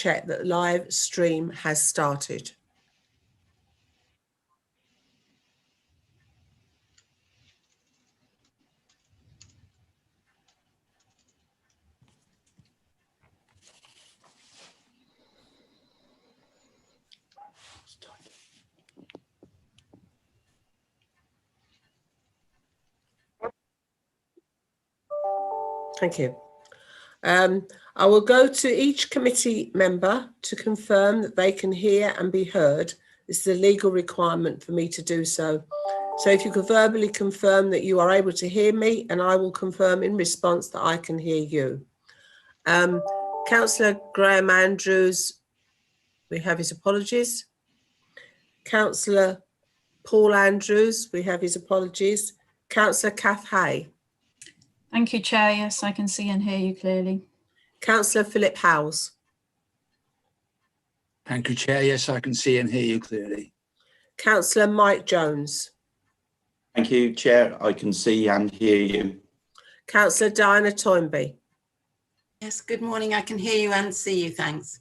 check that live stream has started. Thank you. I will go to each committee member to confirm that they can hear and be heard. This is a legal requirement for me to do so. So if you could verbally confirm that you are able to hear me, and I will confirm in response that I can hear you. Councillor Graham Andrews, we have his apologies. Councillor Paul Andrews, we have his apologies. Councillor Kath Hay. Thank you, Chair. Yes, I can see and hear you clearly. Councillor Philip Howes. Thank you, Chair. Yes, I can see and hear you clearly. Councillor Mike Jones. Thank you, Chair. I can see and hear you. Councillor Diana Toynbee. Yes, good morning. I can hear you and see you. Thanks.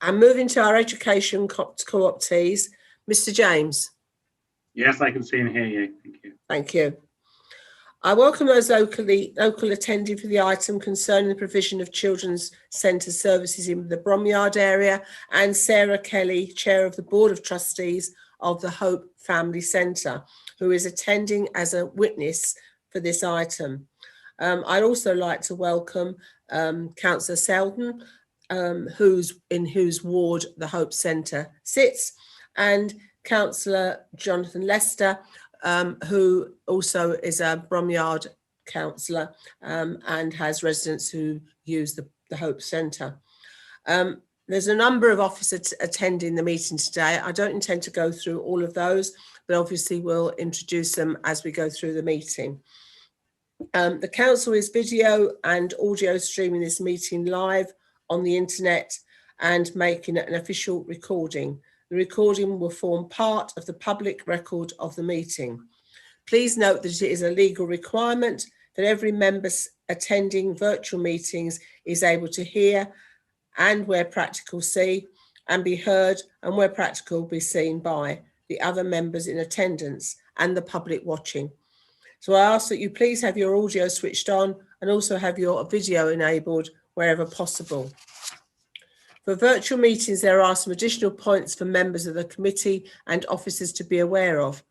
And moving to our education co-optees, Mr. James. Yes, I can see and hear you. Thank you. Thank you. I welcome those local attending for the item concerning the provision of children's centre services in the Bromyard area, and Sarah Kelly, Chair of the Board of Trustees of the Hope Family Centre, who is attending as a witness for this item. I'd also like to welcome Councillor Selden, in whose ward the Hope Centre sits, and Councillor Jonathan Lester, who also is a Bromyard councillor and has residents who use the Hope Centre. There's a number of officers attending the meeting today. I don't intend to go through all of those, but obviously we'll introduce them as we go through the meeting. The council is video and audio streaming this meeting live on the internet and making an official recording. The recording will form part of the public record of the meeting. Please note that it is a legal requirement that every member attending virtual meetings is able to hear and, where practical, see and be heard, and where practical, be seen by the other members in attendance and the public watching. So I ask that you please have your audio switched on and also have your video enabled wherever possible. For virtual meetings, there are some additional points for members of the committee and officers to be aware of.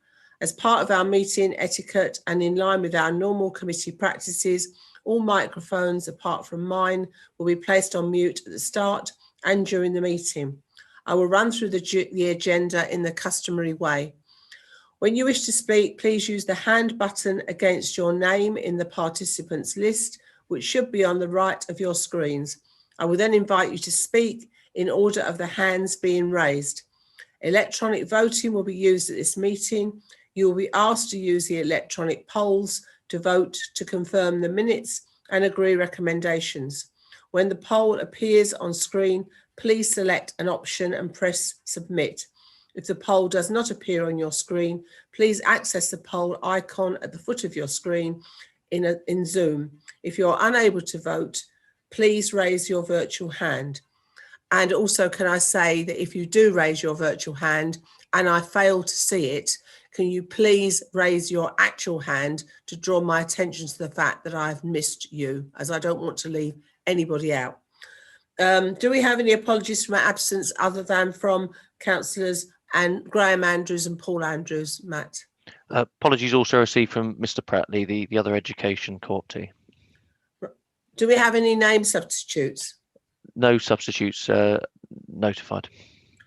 As part of our meeting etiquette and in line with our normal committee practices, all microphones, apart from mine, will be placed on mute at the start and during the meeting. I will run through the agenda in the customary way. When you wish to speak, please use the hand button against your name in the participants list, which should be on the right of your screens. I will then invite you to speak in order of the hands being raised. Electronic voting will be used at this meeting. You will be asked to use the electronic polls to vote to confirm the minutes and agree recommendations. When the poll appears on screen, please select an option and press submit. If the poll does not appear on your screen, please access the poll icon at the foot of your screen in Zoom. If you're unable to vote, please raise your virtual hand. And also, can I say that if you do raise your virtual hand and I fail to see it, can you please raise your actual hand to draw my attention to the fact that I've missed you, as I don't want to leave anybody out. Do we have any apologies for my absence other than from councillors and Graham Andrews and Paul Andrews, Matt? Apologies also received from Mr. Pratley, the other education co-optee. Do we have any name substitutes? No substitutes notified.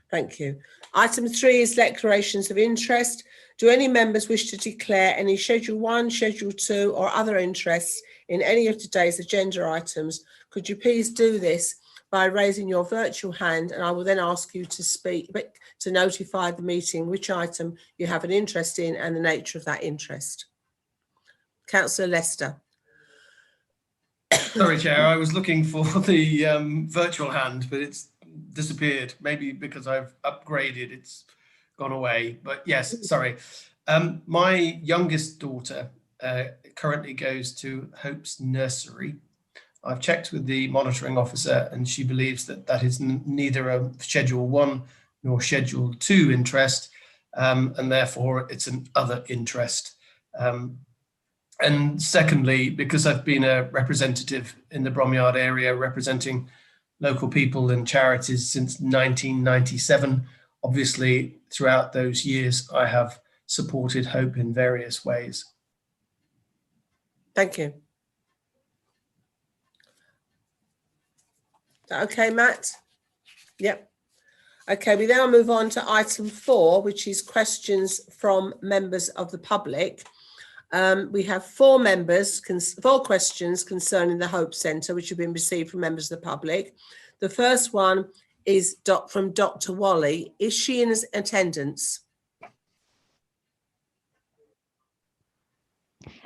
Thank you. Item 3 is declarations of interest. Do any members wish to declare any Schedule 1, Schedule 2 or other interests in any of today's agenda items? Could you please do this by raising your virtual hand, and I will then ask you to speak, to notify the meeting which item you have an interest in and the nature of that interest. Councillor Lester. Sorry, Chair, I was looking for the virtual hand, but it's disappeared. Maybe because I've upgraded, it's gone away. But yes, sorry. My youngest daughter currently goes to Hope's nursery I've checked with the monitoring officer and she believes that that is neither a Schedule 1 nor Schedule 2 interest, and therefore it's an other interest. And secondly, because I've been a representative in the Bromyard area representing local people and charities since 1997, obviously throughout those years I have supported Hope in various ways. Thank you. Is that okay, Matt? Yep. Okay, we now move on to item 4, which is questions from members of the public. We have 4 questions concerning the Hope Centre, which have been received from members of the public. The first one is from Dr. Wally. Is she in attendance?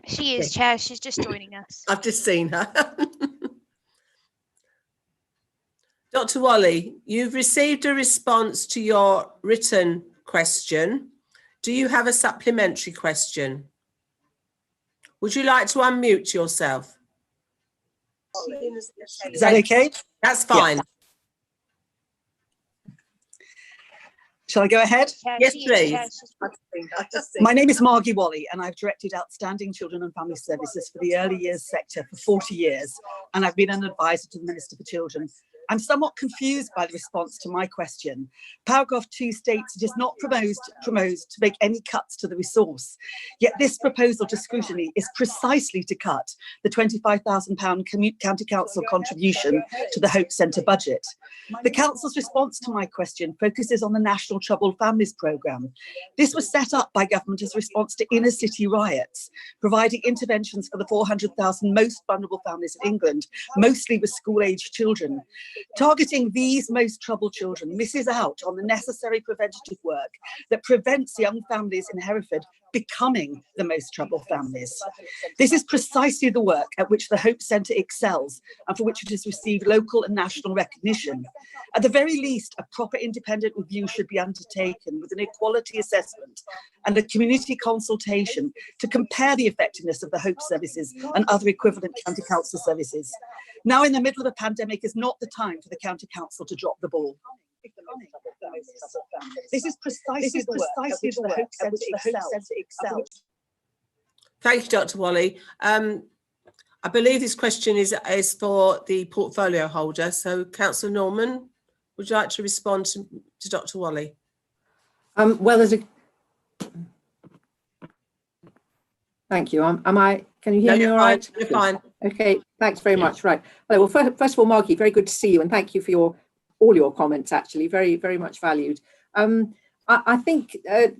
She is, Chair. She's just joining us. I've just seen her. Dr. Wally, you've received a response to your written question. Do you have a supplementary question? Would you like to unmute yourself? Is that okay? That's fine. Yeah. Shall I go ahead? Yes, please. My name is Margie Wally and I've directed Outstanding Children and Family Services for the early years sector for 40 years, and I've been an advisor to the Minister for Children. I'm somewhat confused by the response to my question. Paragraph 2 states it is not proposed to make any cuts to the resource. Yet this proposal to scrutiny is precisely to cut the £25,000 County Council contribution to the Hope Centre budget. The Council's response to my question focuses on the National Troubled Families Programme. This was set up by government as a response to inner city riots, providing interventions for the 400,000 most vulnerable families in England, mostly with school-aged children. Targeting these most troubled children misses out on the necessary preventative work that prevents young families in Hereford becoming the most troubled families. This is precisely the work at which the Hope Centre excels and for which it has received local and national recognition. At the very least, a proper independent review should be undertaken with an equality assessment and a community consultation to compare the effectiveness of the Hope services and other equivalent county council services. Now, in the middle of a pandemic, is not the time for the county council to drop the ball. This is precisely the work at which the Hope Centre excels. Thank you, Dr. Wally. I believe this question is for the portfolio holder. So, Councillor Norman, would you like to respond to Dr. Wally? Well, there's a. Thank you. Can you hear me all right? You're fine. Okay, thanks very much. Right. Well, first of all, Margie, very good to see you, and thank you for all your comments, actually, very, very much valued. I think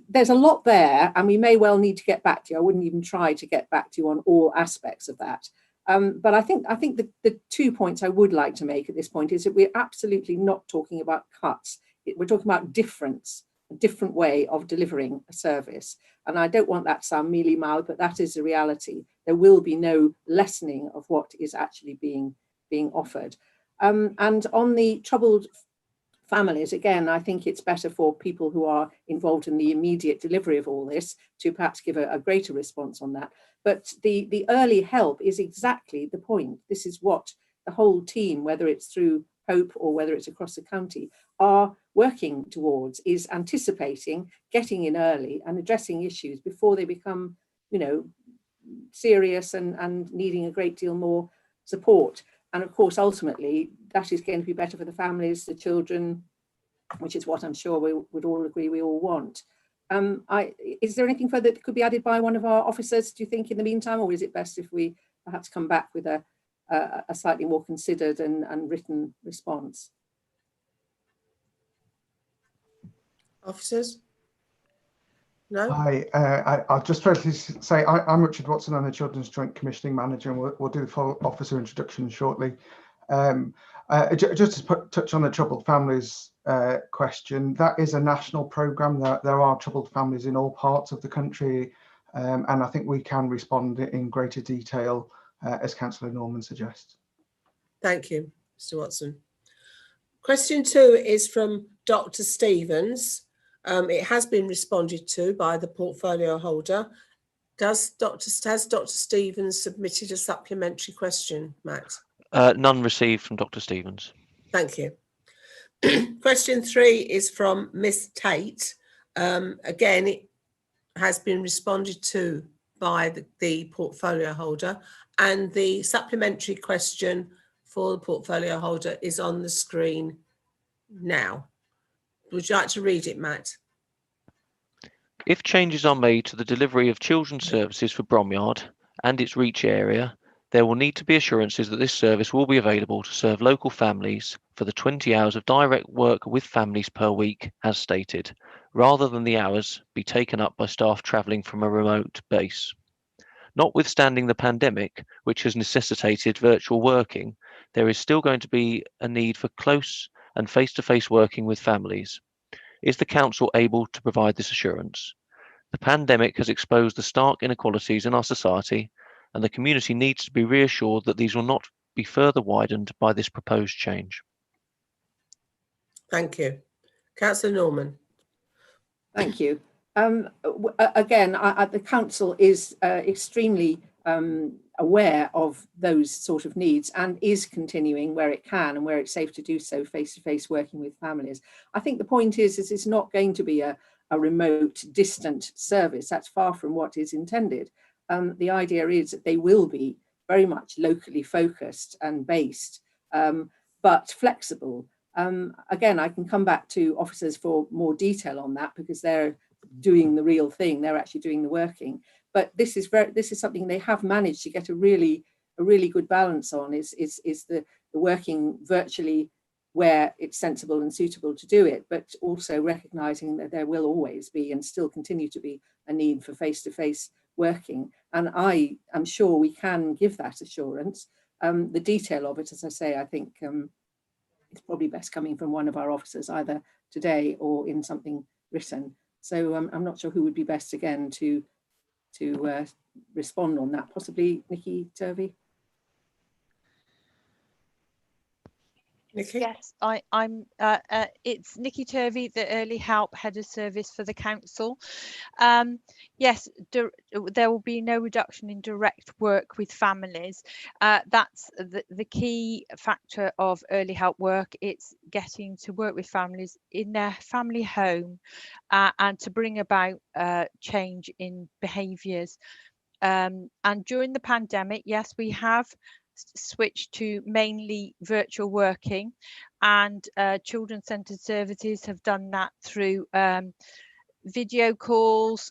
there's a lot there, and we may well need to get back to you. I wouldn't even try to get back to you on all aspects of that. But I think the 2 points I would like to make at this point is that we're absolutely not talking about cuts. We're talking about difference, a different way of delivering a service. And I don't want that to sound mealy-mouthed, but that is the reality. There will be no lessening of what is actually being offered. And on the troubled families, again, I think it's better for people who are involved in the immediate delivery of all this to perhaps give a greater response on that. But the early help is exactly the point. This is what the whole team, whether it's through Hope or whether it's across the county, are working towards, is anticipating, getting in early and addressing issues before they become, serious and needing a great deal more support. And of course, ultimately, that is going to be better for the families, the children, which is what I'm sure we would all agree we all want. Is there anything further that could be added by one of our officers, do you think, in the meantime, or is it best if we perhaps come back with a slightly more considered and written response? Officers? No? I'll just firstly say I'm Richard Watson. I'm the Children's Joint Commissioning Manager, and we'll do the full officer introduction shortly. Just to touch on the troubled families question, that is a national programme. There are troubled families in all parts of the country, and I think we can respond in greater detail, as Councillor Norman suggests. Thank you, Mr. Watson. Question 2 is from Dr. Stevens. It has been responded to by the portfolio holder. Has Dr. Stevens submitted a supplementary question, Matt? None received from Dr. Stevens. Thank you. Question 3 is from Miss Tate. Again, it has been responded to by the portfolio holder, and the supplementary question for the portfolio holder is on the screen now. Would you like to read it, Matt? If changes are made to the delivery of children's services for Bromyard and its reach area, there will need to be assurances that this service will be available to serve local families for the 20 hours of direct work with families per week, as stated, rather than the hours be taken up by staff travelling from a remote base. Notwithstanding the pandemic, which has necessitated virtual working, there is still going to be a need for close and face-to-face working with families. Is the council able to provide this assurance? The pandemic has exposed the stark inequalities in our society, and the community needs to be reassured that these will not be further widened by this proposed change. Thank you. Councillor Norman. Thank you. Again, the council is extremely aware of those sort of needs and is continuing where it can and where it's safe to do so, face-to-face working with families. I think the point is it's not going to be a remote, distant service. That's far from what is intended. The idea is that they will be very much locally focused and based, but flexible. Again, I can come back to officers for more detail on that because they're doing the real thing. They're actually doing the working. But this is something they have managed to get a really good balance on. Is the working virtually where it's sensible and suitable to do it, but also recognizing that there will always be and still continue to be a need for face-to-face working. And I am sure we can give that assurance. The detail of it, as I say, I think it's probably best coming from one of our officers either today or in something written. So I'm not sure who would be best again to respond on that. Possibly Nikki Turvey. Nikki? Yes, I'm. It's Nikki Turvey, the Early Help Head of Service for the council. Yes, there will be no reduction in direct work with families. That's the key factor of early help work. It's getting to work with families in their family home and to bring about change in behaviours. And during the pandemic, yes, we have switched to mainly virtual working, and children centred services have done that through video calls.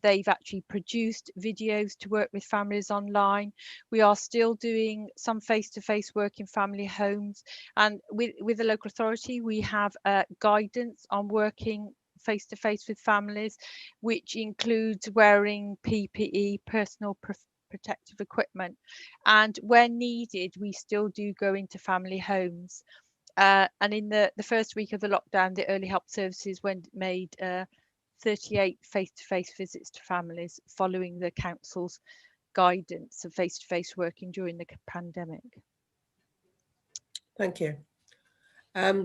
They've actually produced videos to work with families online. We are still doing some face-to-face work in family homes, and with the local authority we have guidance on working face-to-face with families, which includes wearing PPE, personal protective equipment, and when needed we still do go into family homes, and in the first week of the lockdown the early help services made 38 face-to-face visits to families following the council's guidance of face-to-face working during the pandemic. Thank you.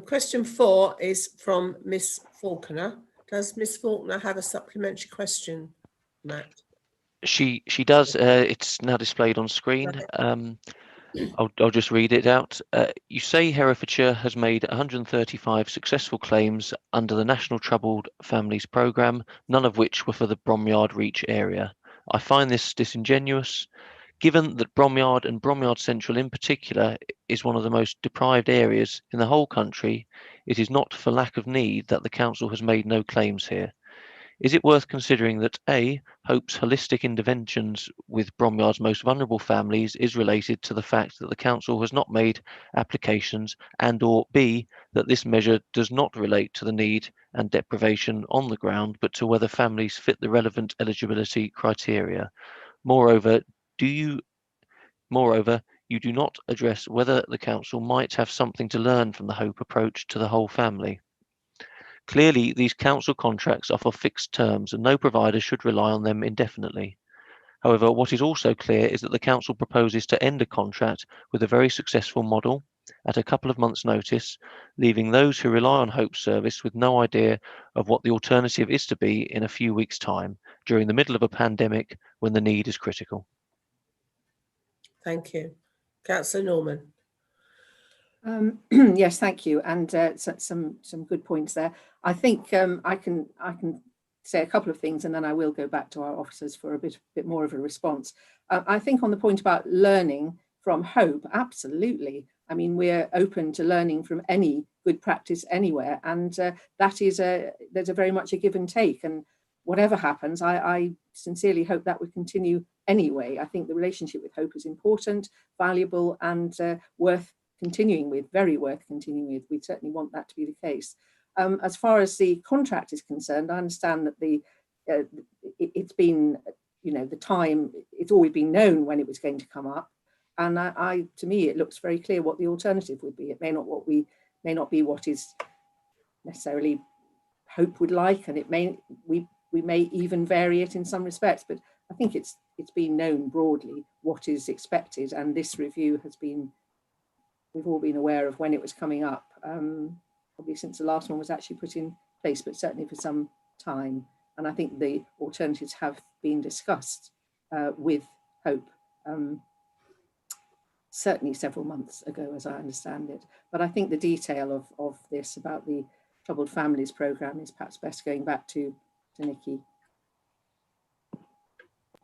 Question 4 is from Miss Faulkner. Does Miss Faulkner have a supplementary question, Matt? She does. It's now displayed on screen. I'll just read it out. You say Herefordshire has made 135 successful claims under the National Troubled Families Programme, none of which were for the Bromyard Reach area. I find this disingenuous, given that Bromyard and Bromyard Central in particular is one of the most deprived areas in the whole country. It is not for lack of need that the council has made no claims here. Is it worth considering that A, Hope's holistic interventions with Bromyard's most vulnerable families is related to the fact that the council has not made applications, and or B, that this measure does not relate to the need and deprivation on the ground, but to whether families fit the relevant eligibility criteria? Moreover, you do not address whether the council might have something to learn from the Hope approach to the whole family. Clearly, these council contracts offer fixed terms and no provider should rely on them indefinitely. However, what is also clear is that the council proposes to end a contract with a very successful model at a couple of months' notice, leaving those who rely on Hope's service with no idea of what the alternative is to be in a few weeks' time, during the middle of a pandemic when the need is critical. Thank you. Councillor Norman. Yes, thank you, and some good points there. I think I can say a couple of things, and then I will go back to our officers for a bit more of a response. I think on the point about learning from Hope, absolutely. I mean, we're open to learning from any good practice anywhere, and that is there's a very much a give and take. And whatever happens, I sincerely hope that would continue anyway. I think the relationship with Hope is important, valuable, and worth continuing with, very worth continuing with. We certainly want that to be the case. As far as the contract is concerned, I understand that it's been, you know, the time, it's always been known when it was going to come up. And to me, it looks very clear what the alternative would be. It may not be what is necessarily Hope would like, and we may even vary it in some respects, but I think it's been known broadly what is expected, and this review has been, we've all been aware of when it was coming up, probably since the last one was actually put in place, but certainly for some time. And I think the alternatives have been discussed with Hope, certainly several months ago, as I understand it. But I think the detail of this about the Troubled Families programme is perhaps best going back to Nikki.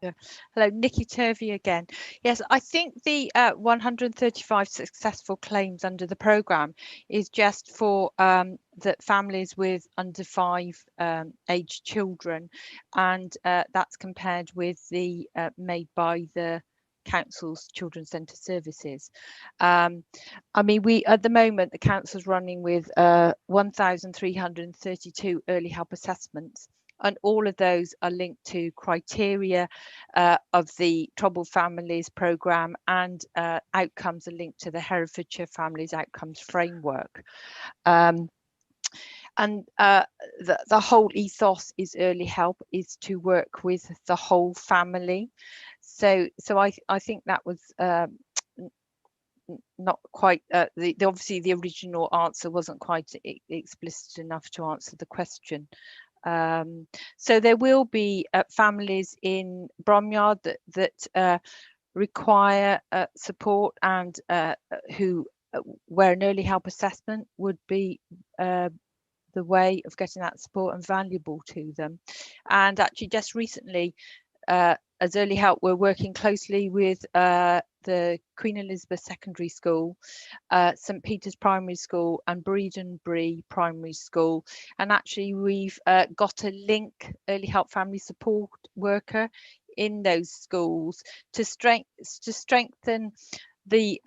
Yeah. Hello, Nikki Turvey again. Yes, I think the 135 successful claims under the programme is just for the families with under 5 aged children, and that's compared with the made by the council's children's centre services. I mean, we at the moment the council's running with 1,332 early help assessments, and all of those are linked to criteria of the Troubled Families programme, and outcomes are linked to the Herefordshire Families Outcomes Framework. And the whole ethos is early help is to work with the whole family. So I think that was not quite obviously the original answer wasn't quite explicit enough to answer the question. So there will be families in Bromyard that require support, and where an early help assessment would be the way of getting that support and valuable to them. And actually just recently, as early help, we're working closely with the Queen Elizabeth Secondary School, St Peter's Primary School, and Breedenbury Primary School. And actually we've got a link early help family support worker in those schools to strengthen the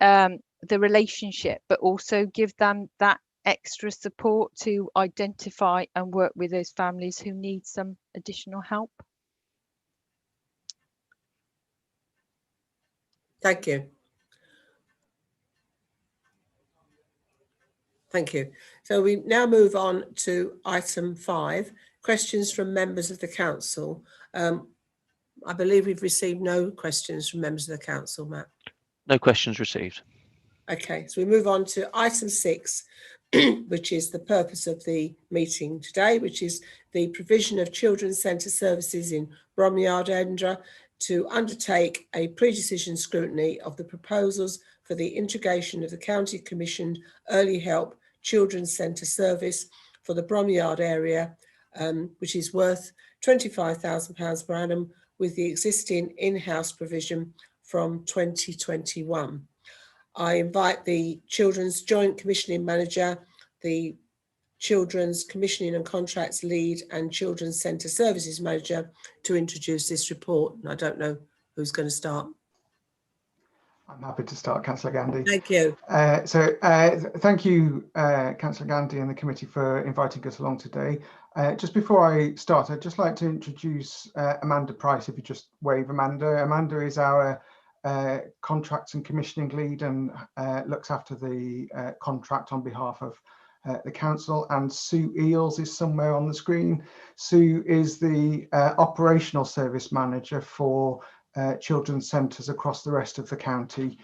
relationship, but also give them that extra support to identify and work with those families who need some additional help. Thank you. Thank you. So we now move on to item 5, questions from members of the council. I believe we've received no questions from members of the council, Matt. No questions received. Okay, so we move on to item 6, which is the purpose of the meeting today, which is the provision of children's centre services in Bromyard, Edinburgh, to undertake a pre-decision scrutiny of the proposals for the integration of the county commissioned early help children's centre service for the Bromyard area, which is worth £25,000 per annum, with the existing in-house provision from 2021. I invite the Children's Joint Commissioning Manager, the Children's Commissioning and Contracts Lead, and Children's Centre Services Manager to introduce this report. And I don't know who's going to start. I'm happy to start, Councillor Gandy. Thank you. Thank you, Councillor Gandy and the committee for inviting us along today. Just before I start, I'd just like to introduce Amanda Price, if you just wave Amanda. Amanda is our contracts and commissioning lead and looks after the contract on behalf of the council, and Sue Eales is somewhere on the screen. Sue is the operational service manager for children's centres across the rest of the county,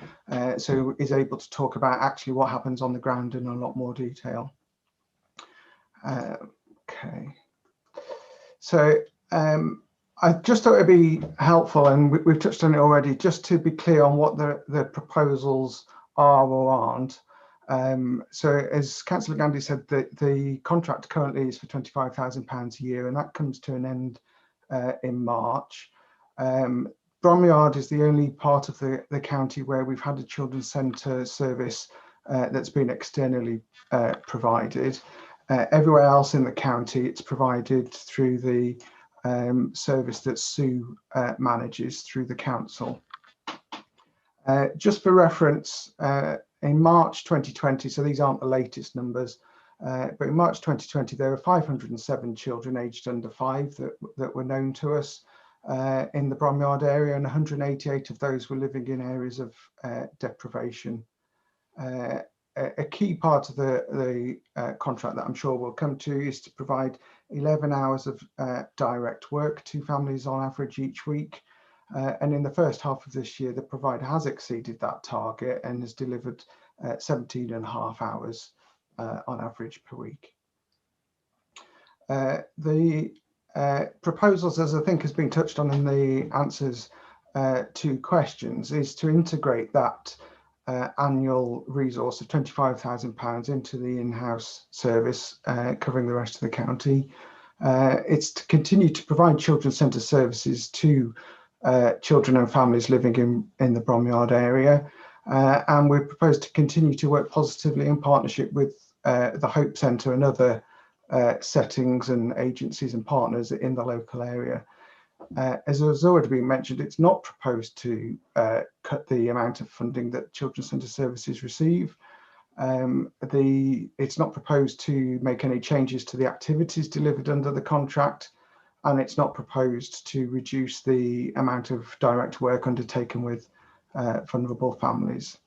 so is able to talk about actually what happens on the ground in a lot more detail. Okay, so I just thought it'd be helpful, and we've touched on it already, just to be clear on what the proposals are or aren't. So as Councillor Gandy said, the contract currently is for £25,000 a year, and that comes to an end in March. Bromyard is the only part of the county where we've had a children's centre service that's been externally provided. Everywhere else in the county, it's provided through the service that Sue manages through the council. Just for reference, in March 2020, so these aren't the latest numbers, but in March 2020, there were 507 children aged under 5 that were known to us in the Bromyard area, and 188 of those were living in areas of deprivation. A key part of the contract that I'm sure we'll come to is to provide 11 hours of direct work to families on average each week. And in the first half of this year, the provider has exceeded that target and has delivered 17.5 hours on average per week. The proposals, as I think has been touched on in the answers to questions, is to integrate that annual resource of £25,000 into the in-house service covering the rest of the county. It's to continue to provide children's centre services to children and families living in the Bromyard area, and we propose to continue to work positively in partnership with the Hope Centre and other settings and agencies and partners in the local area. As has already been mentioned, it's not proposed to cut the amount of funding that children's centre services receive. It's not proposed to make any changes to the activities delivered under the contract, and it's not proposed to reduce the amount of direct work undertaken with vulnerable families.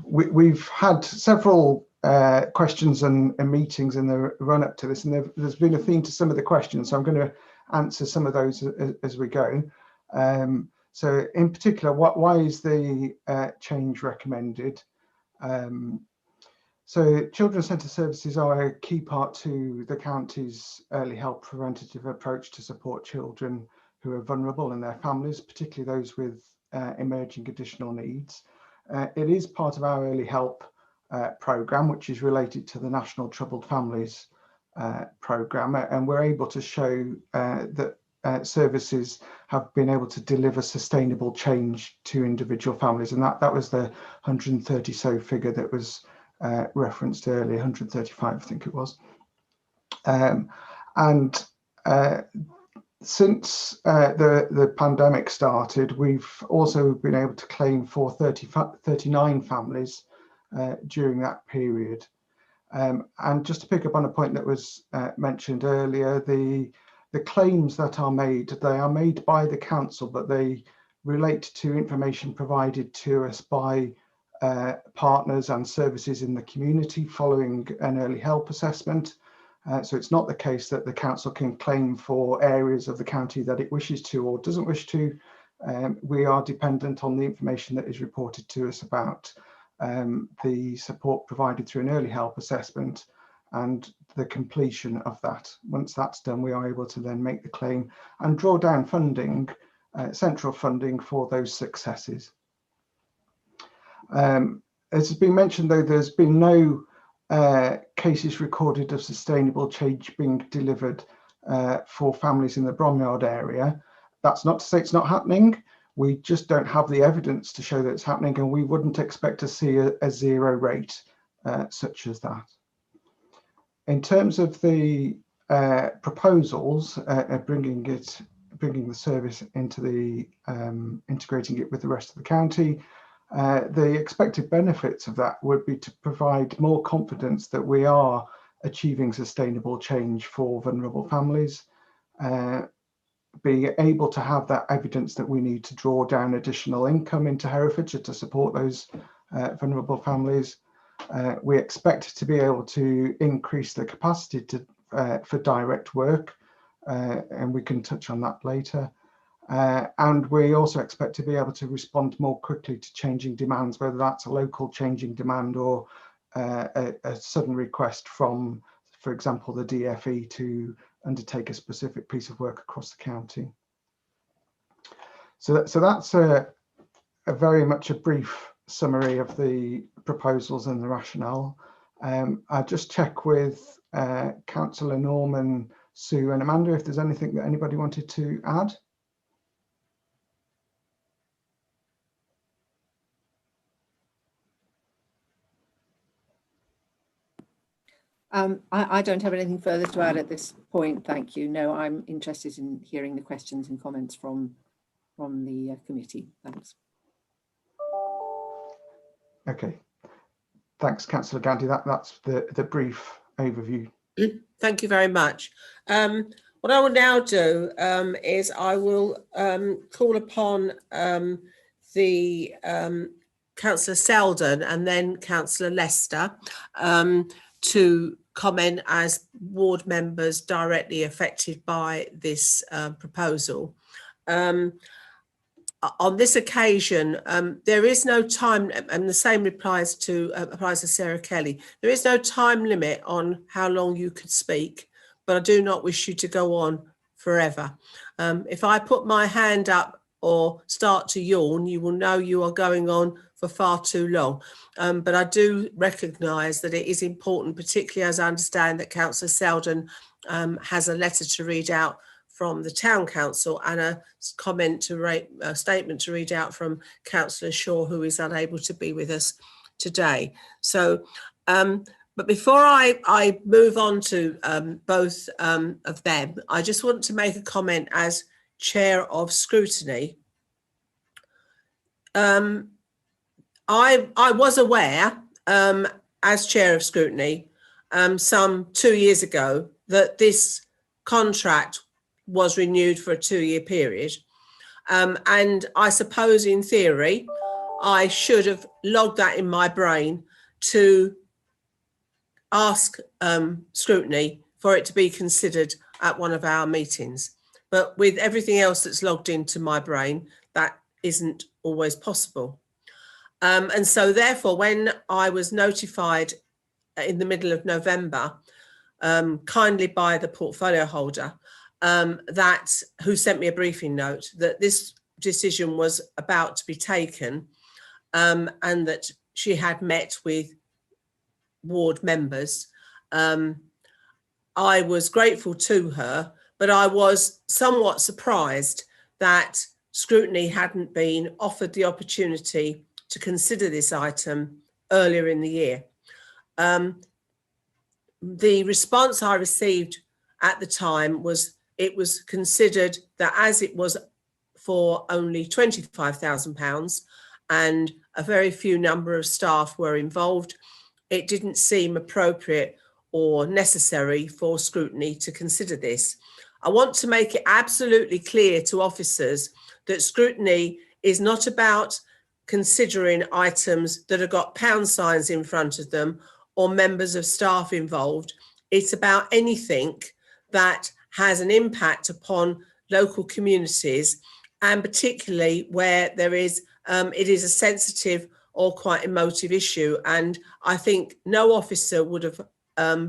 We've had several questions and meetings in the run up to this, and there's been a theme to some of the questions, so I'm going to answer some of those as we go. So in particular, why is the change recommended? So children's centre services are a key part to the county's early help preventative approach to support children who are vulnerable and their families, particularly those with emerging additional needs. It is part of our early help programme, which is related to the National Troubled Families programme, and we're able to show that services have been able to deliver sustainable change to individual families, and that was the 130 so figure that was referenced earlier, 135 I think it was. Since the pandemic started, we've also been able to claim for 39 families during that period. And just to pick up on a point that was mentioned earlier, the claims that are made, they are made by the council, but they relate to information provided to us by partners and services in the community following an early help assessment. So it's not the case that the council can claim for areas of the county that it wishes to or doesn't wish to. We are dependent on the information that is reported to us about the support provided through an early help assessment and the completion of that. Once that's done, we are able to then make the claim and draw down funding, central funding for those successes. As has been mentioned, though, there's been no cases recorded of sustainable change being delivered for families in the Bromyard area. That's not to say it's not happening. We just don't have the evidence to show that it's happening, and we wouldn't expect to see a zero rate such as that. In terms of the proposals, bringing the service into the integrating it with the rest of the county, the expected benefits of that would be to provide more confidence that we are achieving sustainable change for vulnerable families, being able to have that evidence that we need to draw down additional income into Herefordshire to support those vulnerable families. We expect to be able to increase the capacity for direct work, and we can touch on that later. And we also expect to be able to respond more quickly to changing demands, whether that's a local changing demand or a sudden request from, for example, the DFE to undertake a specific piece of work across the county. So that's a very much a brief summary of the proposals and the rationale. I'll just check with Councillor Norman, Sue and Amanda if there's anything that anybody wanted to add. I don't have anything further to add at this point, thank you. No, I'm interested in hearing the questions and comments from the committee. Thanks. Okay, thanks, Councillor Gandy. That's the brief overview. Thank you very much. What I will now do is I will call upon the Councillor Selden and then Councillor Lester to comment as ward members directly affected by this proposal. On this occasion, there is no time, and the same applies to Sarah Kelly. There is no time limit on how long you could speak, but I do not wish you to go on forever. If I put my hand up or start to yawn, you will know you are going on for far too long. But I do recognise that it is important, particularly as I understand that Councillor Selden has a letter to read out from the Town Council and a statement to read out from Councillor Shaw, who is unable to be with us today. So, but before I move on to both of them, I just want to make a comment as Chair of Scrutiny. I was aware, as Chair of Scrutiny, some 2 years ago, that this contract was renewed for a 2-year period. And I suppose in theory, I should have logged that in my brain to ask Scrutiny for it to be considered at one of our meetings. But with everything else that's logged into my brain, that isn't always possible. And so therefore, when I was notified in the middle of November, kindly by the portfolio holder, who sent me a briefing note, that this decision was about to be taken, and that she had met with ward members. I was grateful to her, but I was somewhat surprised that Scrutiny hadn't been offered the opportunity to consider this item earlier in the year. The response I received at the time was it was considered that as it was for only £25,000 and a very few number of staff were involved, it didn't seem appropriate or necessary for Scrutiny to consider this. I want to make it absolutely clear to officers that Scrutiny is not about considering items that have got pound signs in front of them or members of staff involved. It's about anything that has an impact upon local communities, and particularly where there is it is a sensitive or quite emotive issue. And I think no officer would have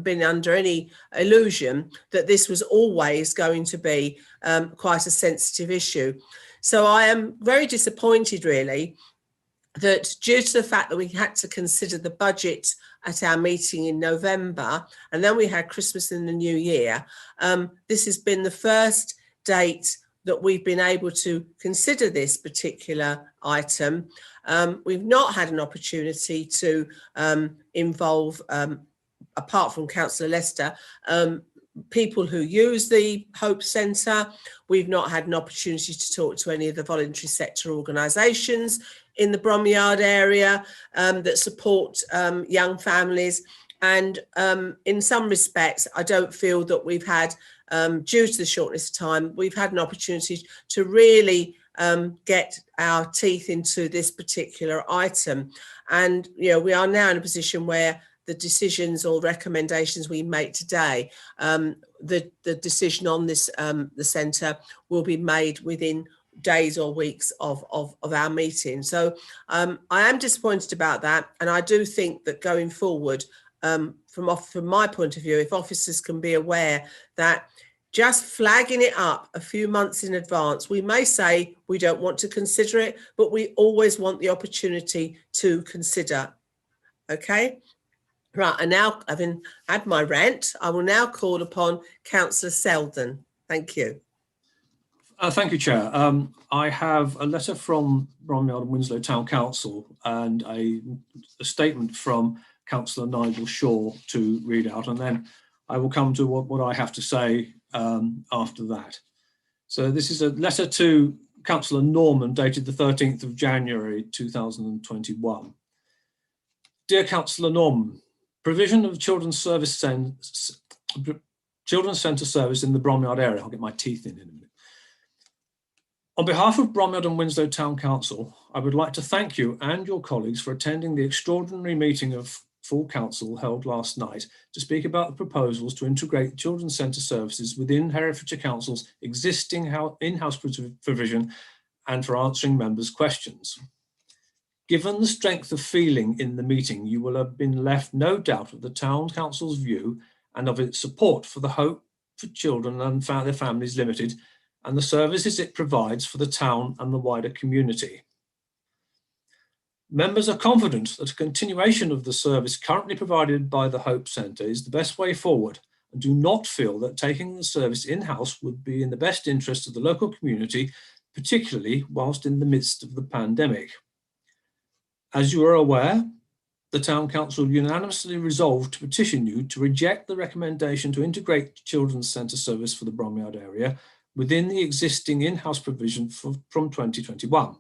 been under any illusion that this was always going to be quite a sensitive issue. So I am very disappointed, really, that due to the fact that we had to consider the budget at our meeting in November, and then we had Christmas and the New Year, this has been the first date that we've been able to consider this particular item. We've not had an opportunity to involve, apart from Councillor Lester, people who use the Hope Centre. We've not had an opportunity to talk to any of the voluntary sector organisations in the Bromyard area that support young families. And in some respects, I don't feel that we've had, due to the shortness of time, we've had an opportunity to really get our teeth into this particular item. And, you know, we are now in a position where the decisions or recommendations we make today, the decision on this, the centre, will be made within days or weeks of our meeting. So I am disappointed about that. And I do think that going forward, from my point of view, if officers can be aware that just flagging it up a few months in advance. We may say we don't want to consider it, but we always want the opportunity to consider. Okay. Right, and now, having had my rant, I will now call upon Councillor Selden. Thank you. Thank you, Chair. I have a letter from Bromyard and Winslow Town Council and a statement from Councillor Nigel Shaw to read out, and then I will come to what I have to say after that. So this is a letter to Councillor Norman dated the 13th of January 2021. Dear Councillor Norman, provision of children's centre service in the Bromyard area. I'll get my teeth in a minute. On behalf of Bromyard and Winslow Town Council, I would like to thank you and your colleagues for attending the extraordinary meeting of full council held last night to speak about the proposals to integrate children's centre services within Herefordshire Council's existing in-house provision and for answering members' questions. Given the strength of feeling in the meeting, you will have been left no doubt of the Town Council's view and of its support for the Hope for Children and Their Families Limited and the services it provides for the town and the wider community. Members are confident that a continuation of the service currently provided by the Hope Centre is the best way forward and do not feel that taking the service in-house would be in the best interest of the local community, particularly whilst in the midst of the pandemic. As you are aware, the Town Council unanimously resolved to petition you to reject the recommendation to integrate Children's Centre service for the Bromyard area within the existing in-house provision from 2021.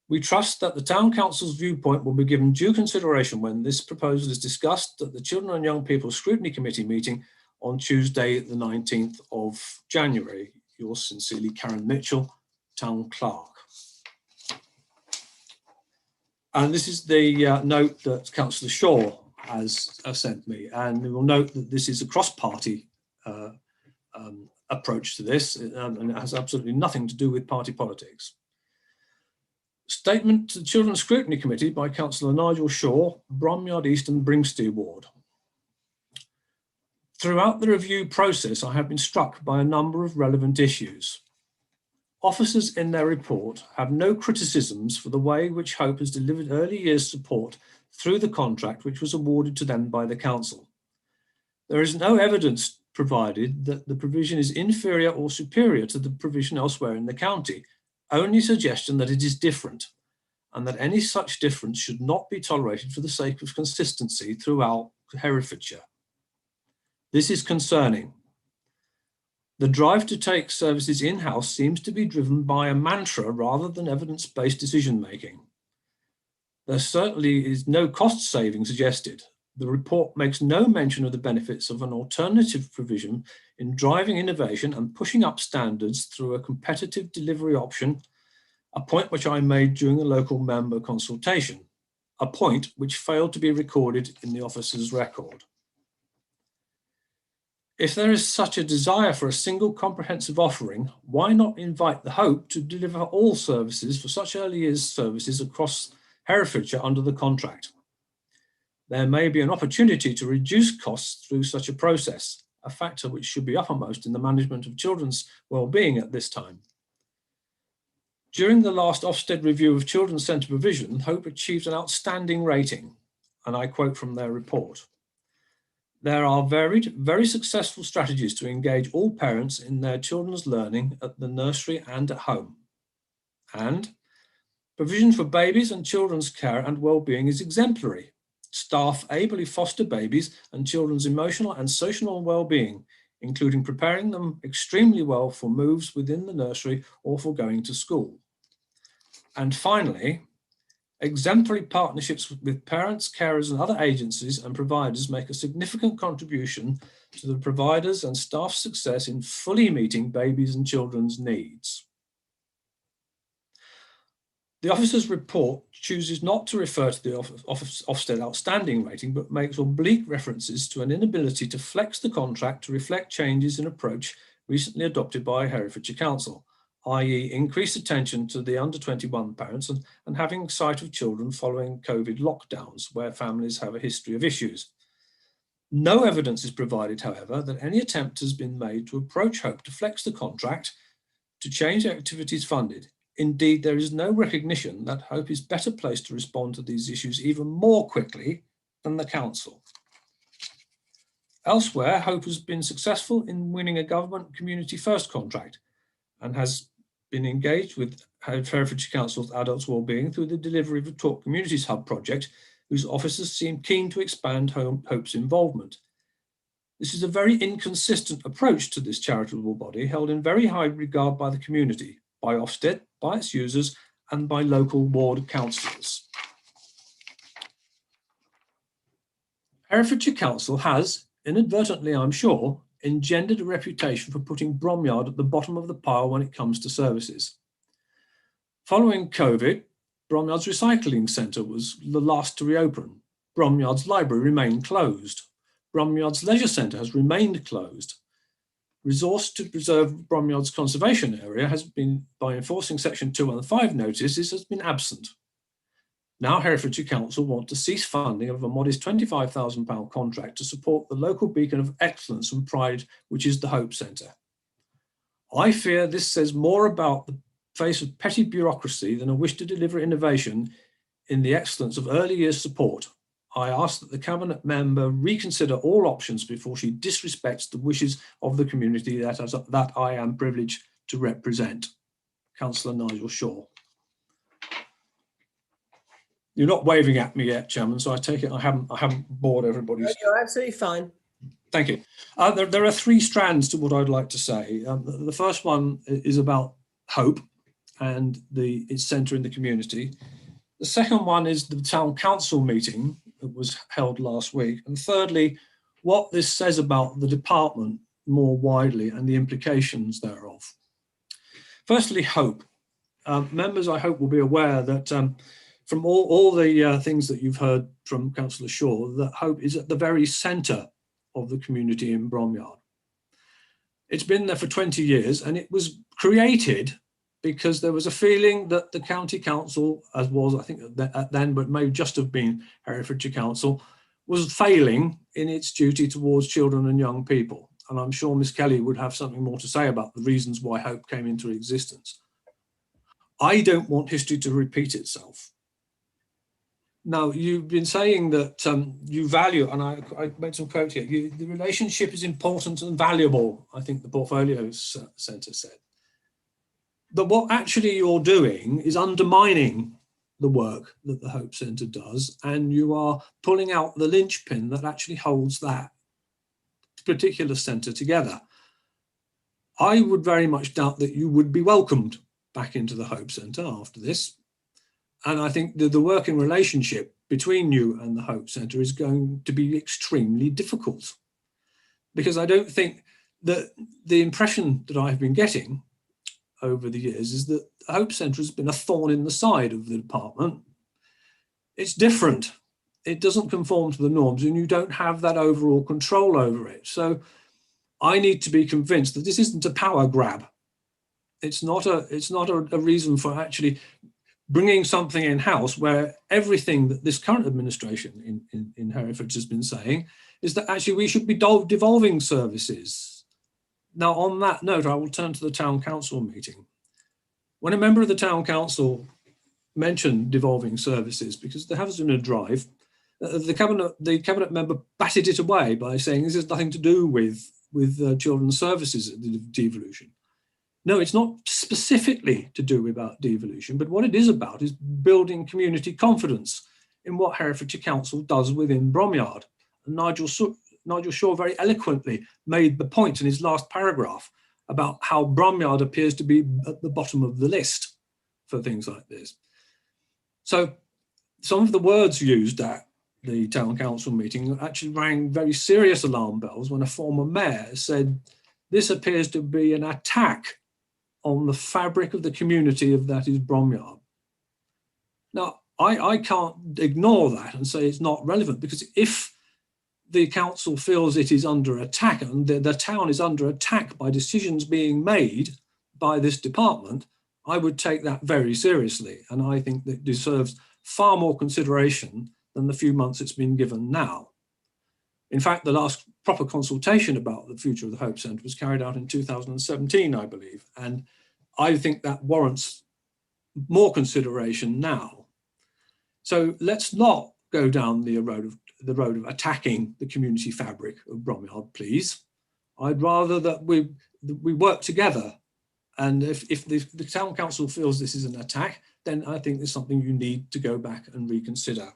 We trust that the Town Council's viewpoint will be given due consideration when this proposal is discussed at the Children and Young People Scrutiny Committee meeting on Tuesday, the 19th of January. Yours sincerely, Karen Mitchell, Town Clerk. And this is the note that Councillor Shaw has sent me. And we will note that this is a cross-party approach to this, and it has absolutely nothing to do with party politics. Statement to the Children's Scrutiny Committee by Councillor Nigel Shaw, Bromyard East and Brinkster Ward. Throughout the review process, I have been struck by a number of relevant issues. Officers in their report have no criticisms for the way in which Hope has delivered early years support through the contract which was awarded to them by the council. There is no evidence provided that the provision is inferior or superior to the provision elsewhere in the county, only suggestion that it is different and that any such difference should not be tolerated for the sake of consistency throughout Herefordshire. This is concerning. The drive to take services in-house seems to be driven by a mantra rather than evidence-based decision-making. There certainly is no cost saving suggested. The report makes no mention of the benefits of an alternative provision in driving innovation and pushing up standards through a competitive delivery option, a point which I made during the local member consultation, a point which failed to be recorded in the officer's record. If there is such a desire for a single comprehensive offering, why not invite the Hope to deliver all services for such early years services across Herefordshire under the contract? There may be an opportunity to reduce costs through such a process, a factor which should be uppermost in the management of children's well-being at this time. During the last Ofsted review of children's centre provision, Hope achieved an outstanding rating, and I quote from their report. There are very successful strategies to engage all parents in their children's learning at the nursery and at home. And provision for babies and children's care and well-being is exemplary. Staff ably foster babies and children's emotional and social well-being, including preparing them extremely well for moves within the nursery or for going to school. And finally, exemplary partnerships with parents, carers and other agencies and providers make a significant contribution to the providers and staff success in fully meeting babies and children's needs. The officer's report chooses not to refer to the Ofsted outstanding rating, but makes oblique references to an inability to flex the contract to reflect changes in approach recently adopted by Herefordshire Council, i.e. increased attention to the under 21 parents and having sight of children following COVID lockdowns where families have a history of issues. No evidence is provided, however, that any attempt has been made to approach Hope to flex the contract to change the activities funded. Indeed, there is no recognition that Hope is better placed to respond to these issues even more quickly than the council. Elsewhere, Hope has been successful in winning a government community first contract and has been engaged with Herefordshire Council's Adults Wellbeing through the delivery of a Talk Communities Hub project, whose officers seem keen to expand Hope's involvement. This is a very inconsistent approach to this charitable body, held in very high regard by the community, by Ofsted, by its users, and by local ward councillors. Herefordshire Council has, inadvertently I'm sure, engendered a reputation for putting Bromyard at the bottom of the pile when it comes to services. Following COVID, Bromyard's recycling centre was the last to reopen. Bromyard's library remained closed. Bromyard's leisure centre has remained closed. Resource to preserve Bromyard's conservation area has been, by enforcing section 215 notices, has been absent. Now Herefordshire Council want to cease funding of a modest £25,000 contract to support the local beacon of excellence and pride, which is the Hope Centre. I fear this says more about the face of petty bureaucracy than a wish to deliver innovation in the excellence of early years support. I ask that the Cabinet member reconsider all options before she disrespects the wishes of the community that I am privileged to represent. Councillor Nigel Shaw. You're not waving at me yet, Chairman, so I take it I haven't bored everybody. No, you're absolutely fine. Thank you. There are three strands to what I'd like to say. The first one is about Hope and its centre in the community. The second one is the town council meeting that was held last week. And thirdly, what this says about the department more widely and the implications thereof. Firstly, Hope. Members, I hope, will be aware that from all the things that you've heard from Councillor Shaw, that Hope is at the very centre of the community in Bromyard. It's been there for 20 years and it was created because there was a feeling that the county council, as was I think at then, but may just have been Herefordshire Council, was failing in its duty towards children and young people. And I'm sure Miss Kelly would have something more to say about the reasons why Hope came into existence. I don't want history to repeat itself. Now, you've been saying that you value, and I made some quote here, the relationship is important and valuable, I think the Portfolio Centre said. But what actually you're doing is undermining the work that the Hope Centre does, and you are pulling out the linchpin that actually holds that particular centre together. I would very much doubt that you would be welcomed back into the Hope Centre after this. And I think that the working relationship between you and the Hope Centre is going to be extremely difficult, because I don't think that the impression that I've been getting over the years is that the Hope Centre has been a thorn in the side of the department. It's different. It doesn't conform to the norms and you don't have that overall control over it. So I need to be convinced that this isn't a power grab. It's not a reason for actually bringing something in-house where everything that this current administration in Hereford has been saying is that actually we should be devolving services. Now, on that note, I will turn to the town council meeting. When a member of the town council mentioned devolving services, because there has been a drive, the cabinet member batted it away by saying this has nothing to do with children's services devolution. No, it's not specifically to do about devolution, but what it is about is building community confidence in what Herefordshire Council does within Bromyard. And Nigel Shaw very eloquently made the point in his last paragraph about how Bromyard appears to be at the bottom of the list for things like this. So some of the words used at the town council meeting actually rang very serious alarm bells when a former mayor said, this appears to be an attack on the fabric of the community of that is Bromyard. Now, I can't ignore that and say it's not relevant, because if the council feels it is under attack and the town is under attack by decisions being made by this department, I would take that very seriously. And I think that deserves far more consideration than the few months it's been given now. In fact, the last proper consultation about the future of the Hope Centre was carried out in 2017, I believe, and I think that warrants more consideration now. So let's not go down the road of attacking the community fabric of Bromyard, please. I'd rather that we work together. And if the town council feels this is an attack, then I think there's something you need to go back and reconsider.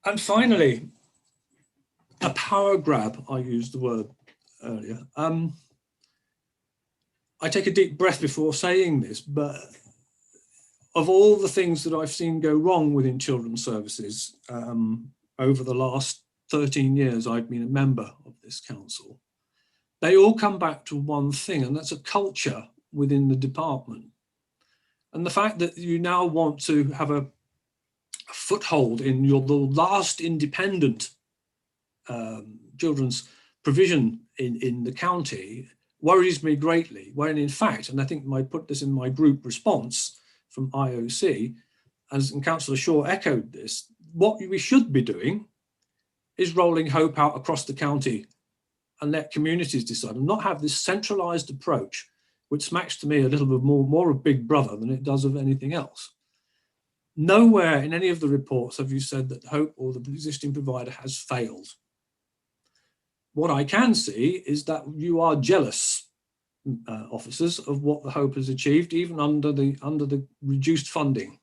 And finally, a power grab, I used the word earlier. I take a deep breath before saying this, but of all the things that I've seen go wrong within children's services over the last 13 years I've been a member of this council, they all come back to one thing, and that's a culture within the department. And the fact that you now want to have a foothold in the last independent children's provision in the county worries me greatly, when in fact, and I think I put this in my group response from IOC, and Councillor Shaw echoed this, what we should be doing is rolling Hope out across the county and let communities decide, and not have this centralised approach, which smacks to me a little bit more of Big Brother than it does of anything else. Nowhere in any of the reports have you said that Hope or the existing provider has failed. What I can see is that you are jealous, officers, of what the Hope has achieved, even under the reduced funding,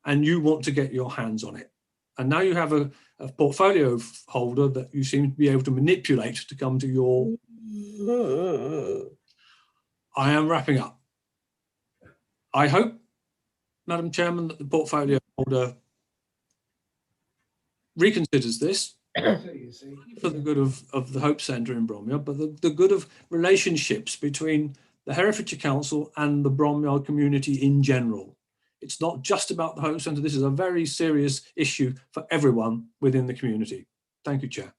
and you want to get your hands on it. And now you have a portfolio holder that you seem to be able to manipulate to come to your... I am wrapping up. I hope, Madam Chairman, that the portfolio holder reconsiders this for the good of the Hope Centre in Bromyard, but the good of relationships between the Herefordshire Council and the Bromyard community in general. It's not just about the Hope Centre. This is a very serious issue for everyone within the community. Thank you, Chair.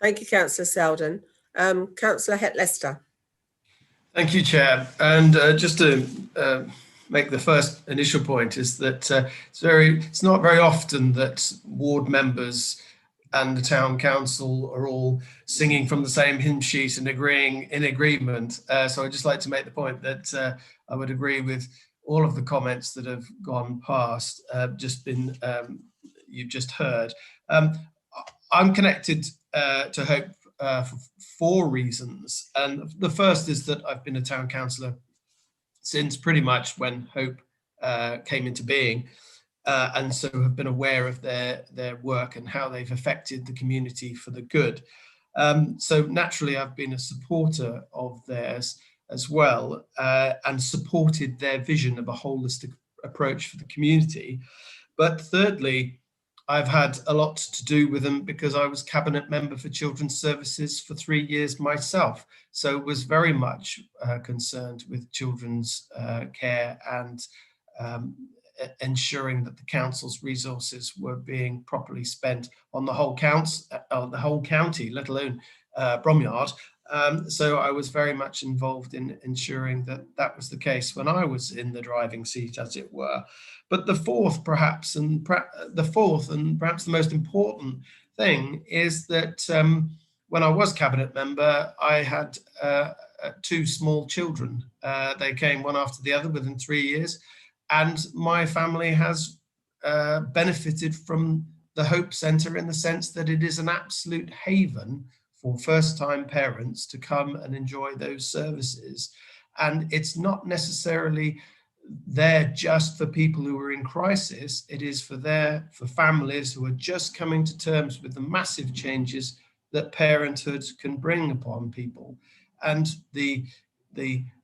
Thank you, Councillor Selden. Councillor Lester. Thank you, Chair. And just to make the first initial point is that it's not very often that ward members and the town council are all singing from the same hymn sheet and agreeing in agreement. So I'd just like to make the point that I would agree with all of the comments that have gone past, you've just heard. I'm connected to Hope for 4 reasons. And the first is that I've been a town councillor since pretty much when Hope came into being, and so have been aware of their work and how they've affected the community for the good. So naturally, I've been a supporter of theirs as well, and supported their vision of a holistic approach for the community. But thirdly, I've had a lot to do with them because I was cabinet member for children's services for 3 years myself. So was very much concerned with children's care and ensuring that the council's resources were being properly spent on the whole county, let alone Bromyard. So I was very much involved in ensuring that that was the case when I was in the driving seat, as it were. But the fourth, perhaps the most important thing is that when I was cabinet member, I had 2 small children. They came one after the other within 3 years, and my family has benefited from the Hope Centre in the sense that it is an absolute haven for first-time parents to come and enjoy those services. And it's not necessarily there just for people who are in crisis. It is for families who are just coming to terms with the massive changes that parenthood can bring upon people. And the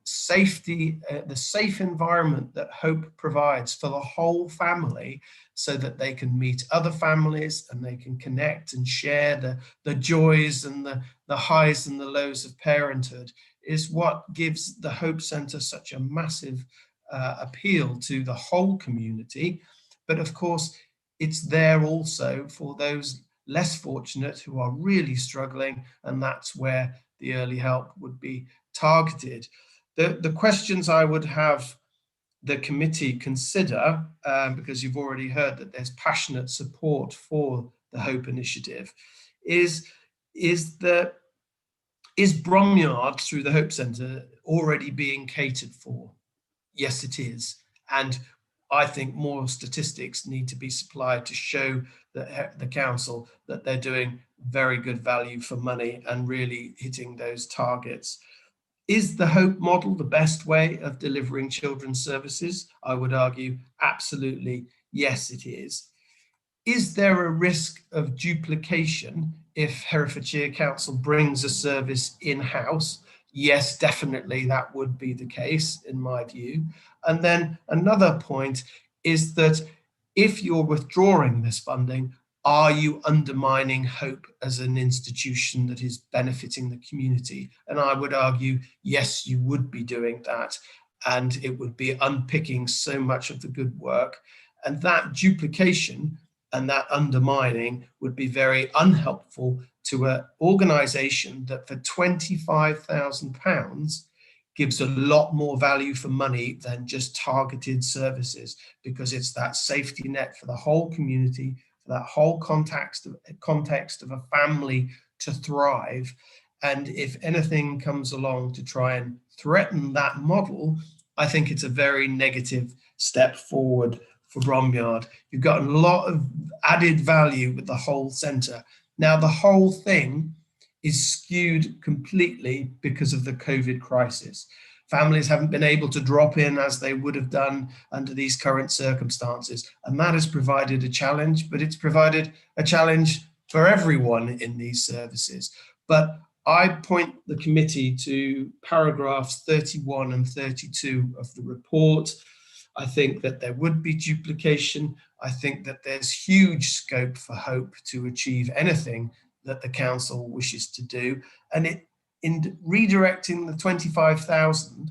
safety, the safe environment that Hope provides for the whole family, so that they can meet other families and they can connect and share the joys and the highs and the lows of parenthood, is what gives the Hope Centre such a massive appeal to the whole community. But of course, it's there also for those less fortunate who are really struggling, and that's where the early help would be targeted. The questions I would have the committee consider, because you've already heard that there's passionate support for the Hope Initiative is Bromyard through the Hope Centre already being catered for? Yes, it is. And I think more statistics need to be supplied to show the council that they're doing very good value for money and really hitting those targets. Is the Hope model the best way of delivering children's services? I would argue absolutely yes, it is. Is there a risk of duplication if Herefordshire Council brings a service in-house? Yes, definitely that would be the case in my view. And then another point is that if you're withdrawing this funding, are you undermining Hope as an institution that is benefiting the community? And I would argue, yes, you would be doing that. And it would be unpicking so much of the good work. And that duplication and that undermining would be very unhelpful to an organisation that for £25,000 gives a lot more value for money than just targeted services, because it's that safety net for the whole community, for that whole context of a family to thrive. And if anything comes along to try and threaten that model, I think it's a very negative step forward for Bromyard. You've got a lot of added value with the whole centre. Now, the whole thing is skewed completely because of the COVID crisis. Families haven't been able to drop in as they would have done under these current circumstances. And that has provided a challenge, but it's provided a challenge for everyone in these services. But I point the committee to paragraphs 31 and 32 of the report. I think that there would be duplication. I think that there's huge scope for Hope to achieve anything that the council wishes to do. And in redirecting the 25,000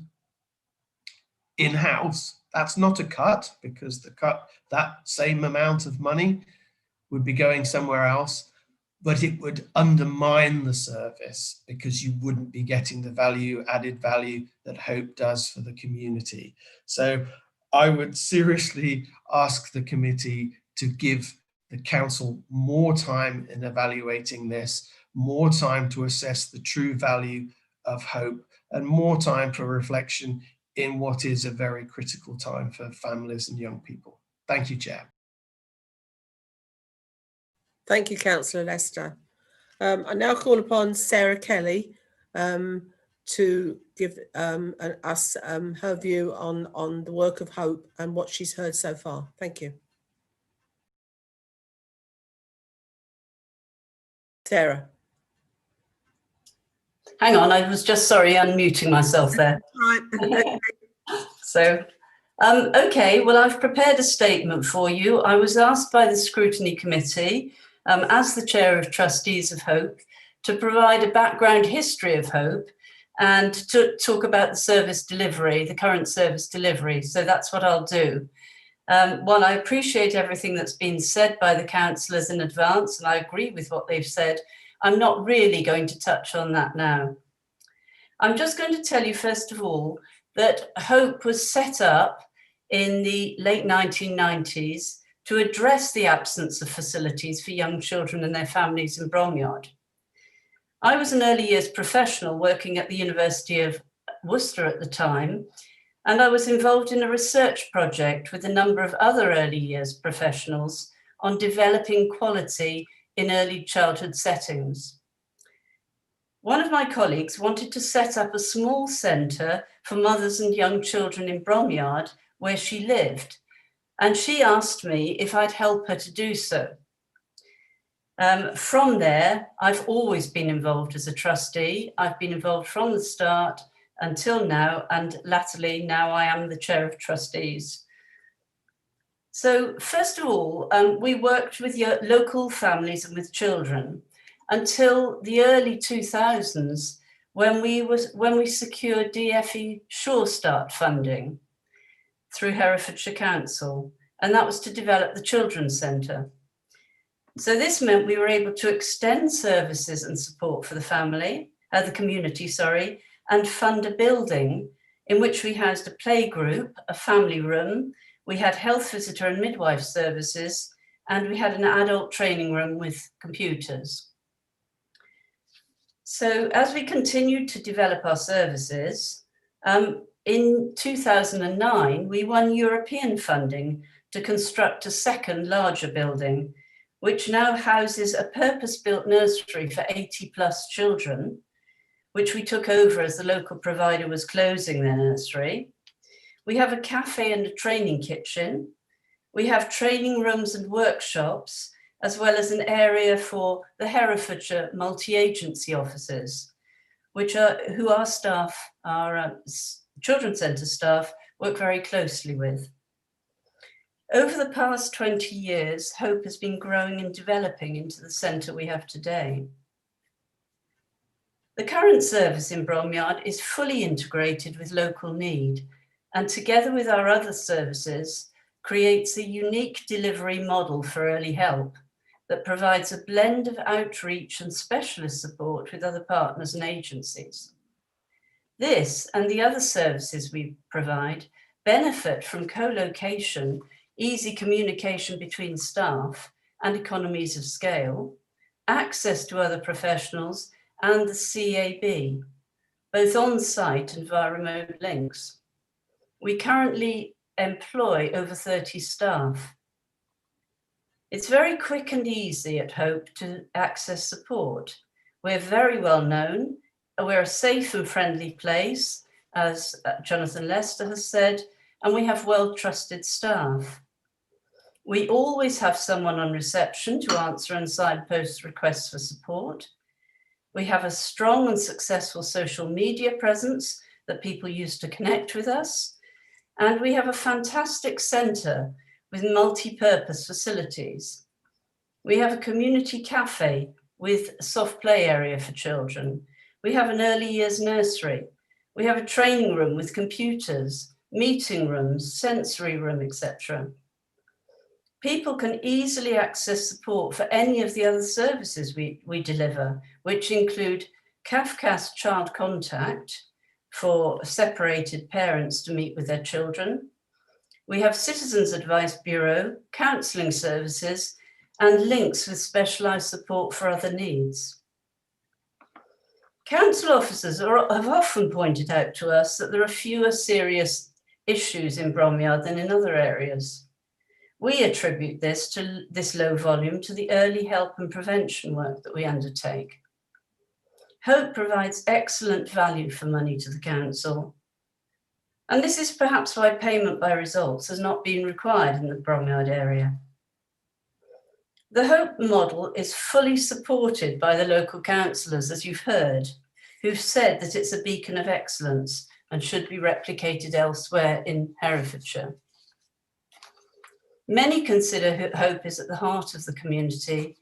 in-house, that's not a cut, because that same amount of money would be going somewhere else, but it would undermine the service because you wouldn't be getting the added value that Hope does for the community. So I would seriously ask the committee to give the council more time in evaluating this, more time to assess the true value of Hope, and more time for reflection in what is a very critical time for families and young people. Thank you, Chair. Thank you, Councillor Lester. I now call upon Sarah Kelly to give us her view on the work of Hope and what she's heard so far. Thank you. Sarah. Hang on, I was just, sorry, unmuting myself there. Right. So, okay, well, I've prepared a statement for you. I was asked by the Scrutiny Committee, as the Chair of Trustees of Hope, to provide a background history of Hope and to talk about the service delivery, the current service delivery. So that's what I'll do. While I appreciate everything that's been said by the councillors in advance, and I agree with what they've said, I'm not really going to touch on that now. I'm just going to tell you, first of all, that Hope was set up in the late 1990s to address the absence of facilities for young children and their families in Bromyard. I was an early years professional working at the University of Worcester at the time, and I was involved in a research project with a number of other early years professionals on developing quality in early childhood settings. One of my colleagues wanted to set up a small centre for mothers and young children in Bromyard, where she lived, and she asked me if I'd help her to do so. From there, I've always been involved as a trustee. I've been involved from the start until now, and latterly now I am the Chair of Trustees. So first of all, we worked with local families and with children until the early 2000s, when we secured DFE Sure Start funding through Herefordshire Council, and that was to develop the Children's Centre. So this meant we were able to extend services and support for the community, and fund a building in which we housed a playgroup, a family room. We had health visitor and midwife services, and we had an adult training room with computers. So as we continued to develop our services, in 2009, we won European funding to construct a second larger building, which now houses a purpose-built nursery for 80+ children, which we took over as the local provider was closing their nursery. We have a cafe and a training kitchen. We have training rooms and workshops, as well as an area for the Herefordshire multi-agency officers, who our staff, our children's centre staff, work very closely with. Over the past 20 years, Hope has been growing and developing into the centre we have today. The current service in Bromyard is fully integrated with local need, and together with our other services, creates a unique delivery model for early help that provides a blend of outreach and specialist support with other partners and agencies. This and the other services we provide benefit from co-location, easy communication between staff and economies of scale, access to other professionals and the CAB, both on-site and via remote links. We currently employ over 30 staff. It's very quick and easy at Hope to access support. We're very well known. We're a safe and friendly place, as Jonathan Lester has said, and we have well-trusted staff. We always have someone on reception to answer and signpost requests for support. We have a strong and successful social media presence that people use to connect with us. And we have a fantastic centre with multi-purpose facilities. We have a community cafe with a soft play area for children. We have an early years nursery. We have a training room with computers, meeting rooms, sensory room, etc. People can easily access support for any of the other services we deliver, which include CAFCAS child contact for separated parents to meet with their children. We have Citizens Advice Bureau, counselling services, and links with specialised support for other needs. Council officers have often pointed out to us that there are fewer serious issues in Bromyard than in other areas. We attribute this low volume to the early help and prevention work that we undertake. Hope provides excellent value for money to the council. And this is perhaps why payment by results has not been required in the Bromyard area. The Hope model is fully supported by the local councillors, as you've heard, who've said that it's a beacon of excellence and should be replicated elsewhere in Herefordshire. Many consider Hope is at the heart of the community,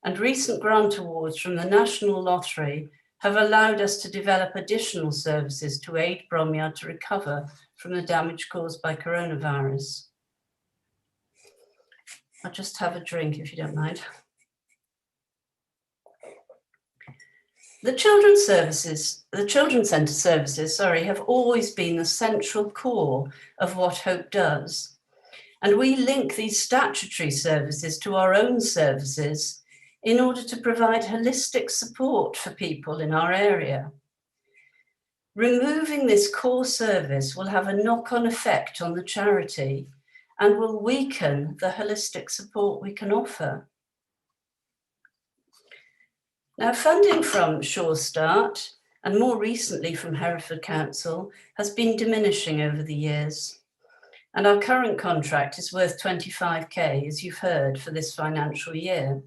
and recent grant awards from the National Lottery have allowed us to develop additional services to aid Bromyard to recover from the damage caused by coronavirus. I'll just have a drink if you don't mind. The Children's Centre services, have always been the central core of what Hope does. And we link these statutory services to our own services in order to provide holistic support for people in our area. Removing this core service will have a knock-on effect on the charity and will weaken the holistic support we can offer. Now, funding from Sure Start and more recently from Hereford Council has been diminishing over the years. And our current contract is worth 25k, as you've heard, for this financial year.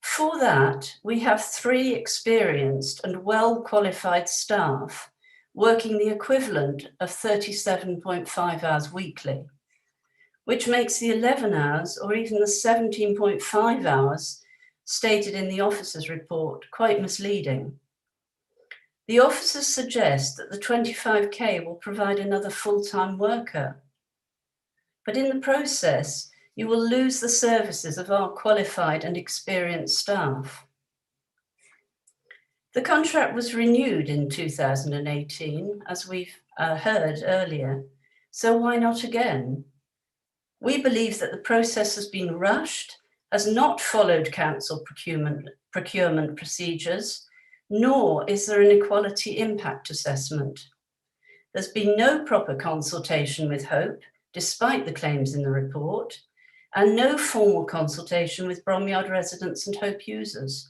For that, we have 3 experienced and well-qualified staff working the equivalent of 37.5 hours weekly, which makes the 11 hours or even the 17.5 hours stated in the officer's report quite misleading. The officers suggest that the 25k will provide another full-time worker, but in the process, you will lose the services of our qualified and experienced staff. The contract was renewed in 2018, as we've heard earlier, so why not again? We believe that the process has been rushed, has not followed council procurement procedures, nor is there an equality impact assessment. There's been no proper consultation with Hope, despite the claims in the report, and no formal consultation with Bromyard residents and Hope users.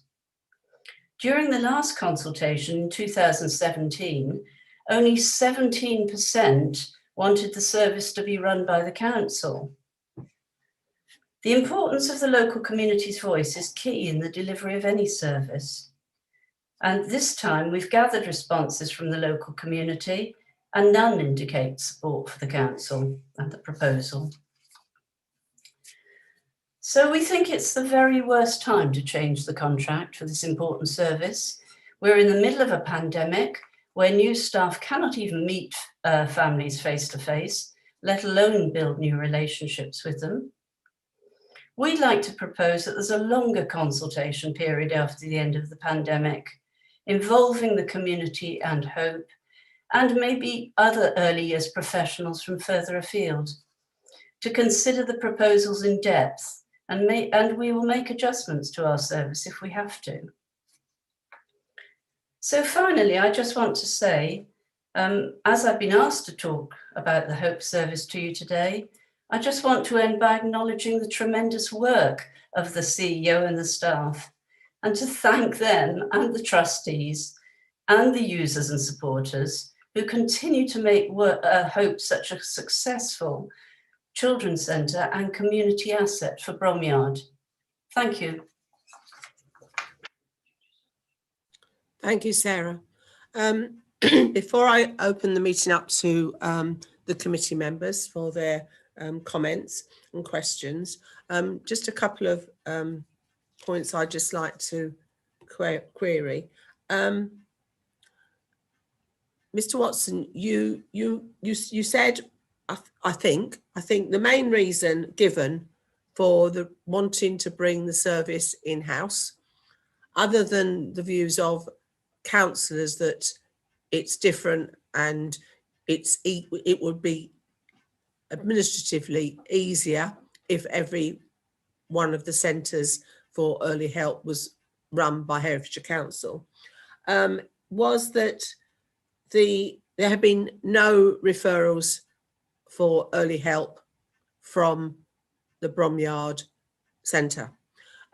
During the last consultation in 2017, only 17% wanted the service to be run by the council. The importance of the local community's voice is key in the delivery of any service. And this time we've gathered responses from the local community and none indicate support for the council and the proposal. So we think it's the very worst time to change the contract for this important service. We're in the middle of a pandemic where new staff cannot even meet families face to face, let alone build new relationships with them. We'd like to propose that there's a longer consultation period after the end of the pandemic, involving the community and Hope, and maybe other early years professionals from further afield, to consider the proposals in depth, and we will make adjustments to our service if we have to. So finally, I just want to say, as I've been asked to talk about the Hope service to you today, I just want to end by acknowledging the tremendous work of the CEO and the staff, and to thank them and the trustees and the users and supporters who continue to make Hope such a successful children's centre and community asset for Bromyard. Thank you. Thank you, Sarah. Before I open the meeting up to the committee members for their comments and questions, just a couple of points I'd just like to query. Mr. Watson, you said, I think the main reason given for the wanting to bring the service in-house, other than the views of councillors that it's different and it would be administratively easier if every one of the centres for early help was run by Herefordshire Council, was that there have been no referrals for early help from the Bromyard Centre.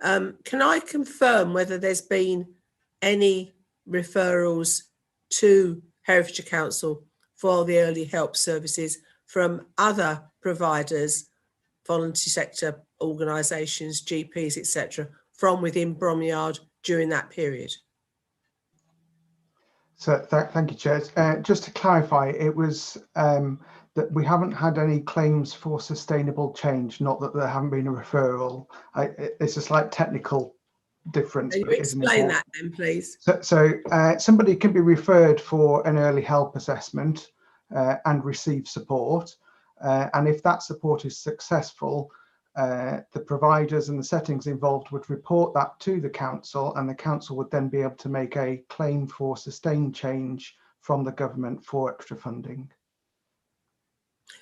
Can I confirm whether there's been any referrals to Herefordshire Council for the early help services from other providers, voluntary sector organisations, GPs, etc., from within Bromyard during that period? So thank you, Chair. Just to clarify, it was that we haven't had any claims for sustainable change, not that there haven't been a referral. It's a slight technical difference. Can you explain that then, please? So somebody can be referred for an early help assessment and receive support. And if that support is successful, the providers and the settings involved would report that to the council, and the council would then be able to make a claim for sustained change from the government for extra funding.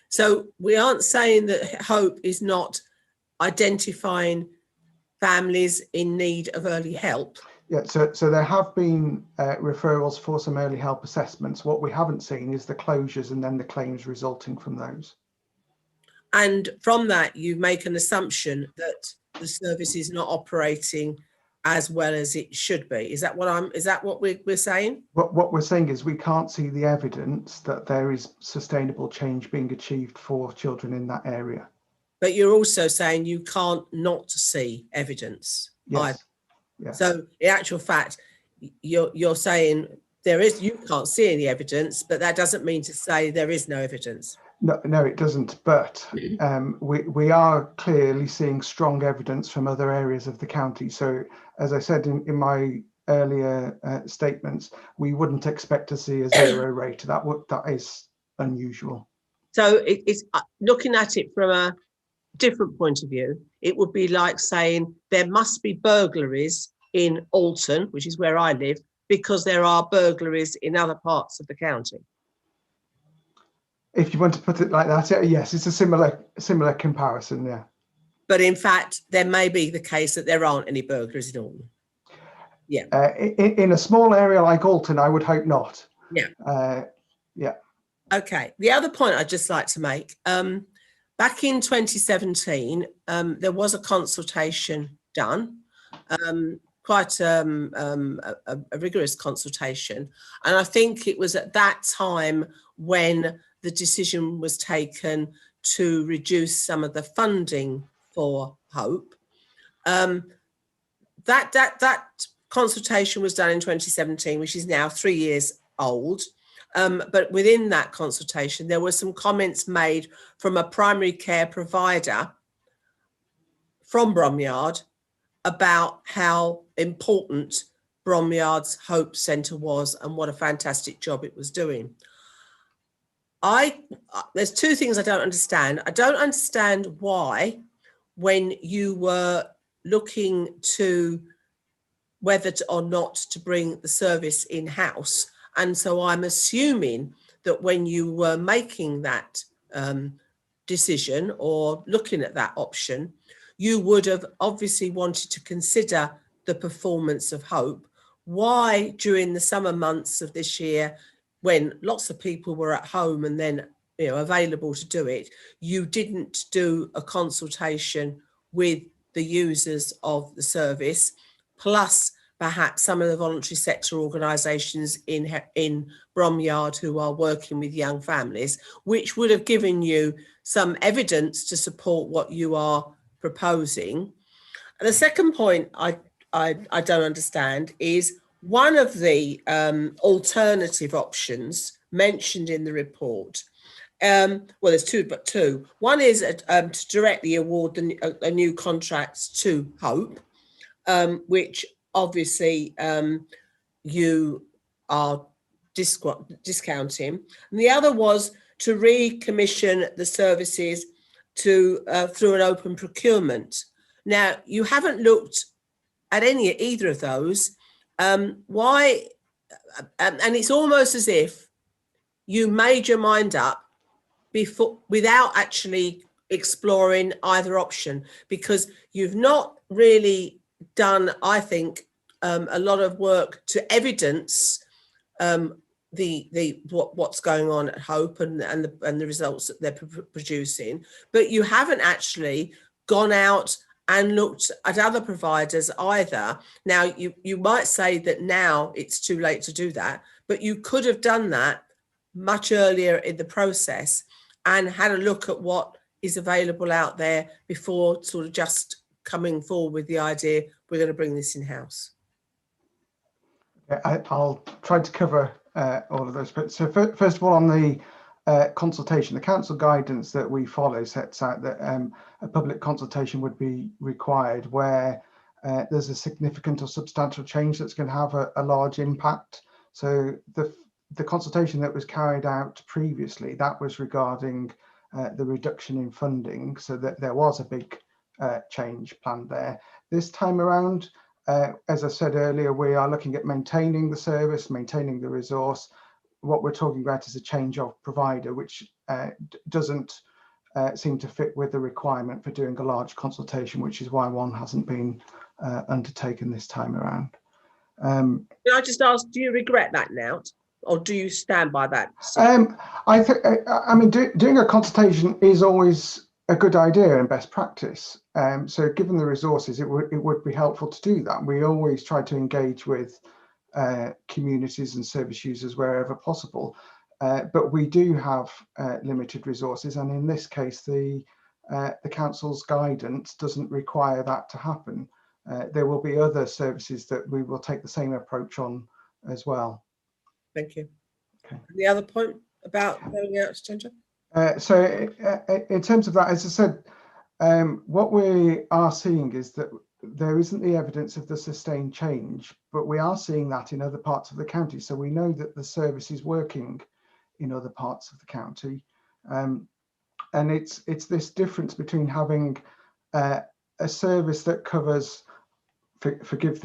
So we aren't saying that Hope is not identifying families in need of early help. Yeah, so there have been referrals for some early help assessments. What we haven't seen is the closures and then the claims resulting from those. And from that, you make an assumption that the service is not operating as well as it should be. Is that what we're saying? What we're saying is we can't see the evidence that there is sustainable change being achieved for children in that area. But you're also saying you can't not see evidence. Yes. Yes. So in actual fact, you're saying you can't see any evidence, but that doesn't mean to say there is no evidence. No, it doesn't. But we are clearly seeing strong evidence from other areas of the county. So as I said in my earlier statements, we wouldn't expect to see a zero rate. That is unusual. So it's looking at it from a different point of view. It would be like saying there must be burglaries in Alton, which is where I live, because there are burglaries in other parts of the county. If you want to put it like that, yes, it's a similar comparison, yeah. But in fact, there may be the case that there aren't any burglaries in Alton. Yeah. In a small area like Alton, I would hope not. Yeah. Yeah. Okay. The other point I'd just like to make, back in 2017, there was a consultation done, quite a rigorous consultation. And I think it was at that time when the decision was taken to reduce some of the funding for Hope. That consultation was done in 2017, which is now 3 years old. But within that consultation, there were some comments made from a primary care provider from Bromyard about how important Bromyard's Hope Centre was and what a fantastic job it was doing. There's two things I don't understand. I don't understand why, when you were looking to whether or not to bring the service in-house, and so I'm assuming that when you were making that decision or looking at that option, you would have obviously wanted to consider the performance of Hope. Why during the summer months of this year, when lots of people were at home and then available to do it, you didn't do a consultation with the users of the service, plus perhaps some of the voluntary sector organisations in Bromyard who are working with young families, which would have given you some evidence to support what you are proposing. And the second point I don't understand is one of the alternative options mentioned in the report. Well, there's two. One is to directly award a new contract to Hope, which obviously you are discounting. And the other was to recommission the services through an open procurement. Now, you haven't looked at either of those. Why? And it's almost as if you made your mind up without actually exploring either option, because you've not really done, I think, a lot of work to evidence what's going on at Hope and the results that they're producing, but you haven't actually gone out and looked at other providers either. Now, you might say that now it's too late to do that, but you could have done that much earlier in the process and had a look at what is available out there before sort of just coming forward with the idea we're going to bring this in-house. I'll try to cover all of those. But so first of all, on the consultation, the council guidance that we follow sets out that a public consultation would be required where there's a significant or substantial change that's going to have a large impact. So the consultation that was carried out previously, that was regarding the reduction in funding, so that there was a big change planned there. This time around, as I said earlier, we are looking at maintaining the service, maintaining the resource. What we're talking about is a change of provider, which doesn't seem to fit with the requirement for doing a large consultation, which is why one hasn't been undertaken this time around. Can I just ask, do you regret that now, or do you stand by that? I mean, doing a consultation is always a good idea and best practice. So given the resources, it would be helpful to do that. We always try to engage with communities and service users wherever possible, but we do have limited resources, and in this case the council's guidance doesn't require that to happen. There will be other services that we will take the same approach on as well. Thank you. Okay. The other point about going out to tender? So in terms of that, as I said, what we are seeing is that there isn't the evidence of the sustained change, but we are seeing that in other parts of the county. So we know that the service is working in other parts of the county. And it's this difference between having a service that covers, forgive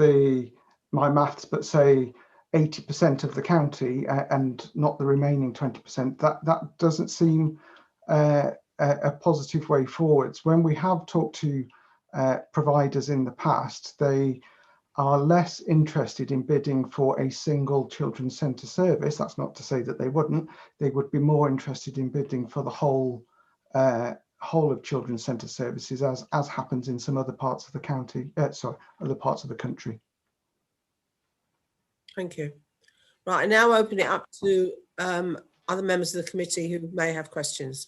my maths, but say 80% of the county and not the remaining 20%, that doesn't seem a positive way forwards. When we have talked to providers in the past, they are less interested in bidding for a single children's centre service. That's not to say that they wouldn't. They would be more interested in bidding for the whole of children's centre services, as happens in some other parts of the county. Other parts of the country. Thank you. Right, I now open it up to other members of the committee who may have questions.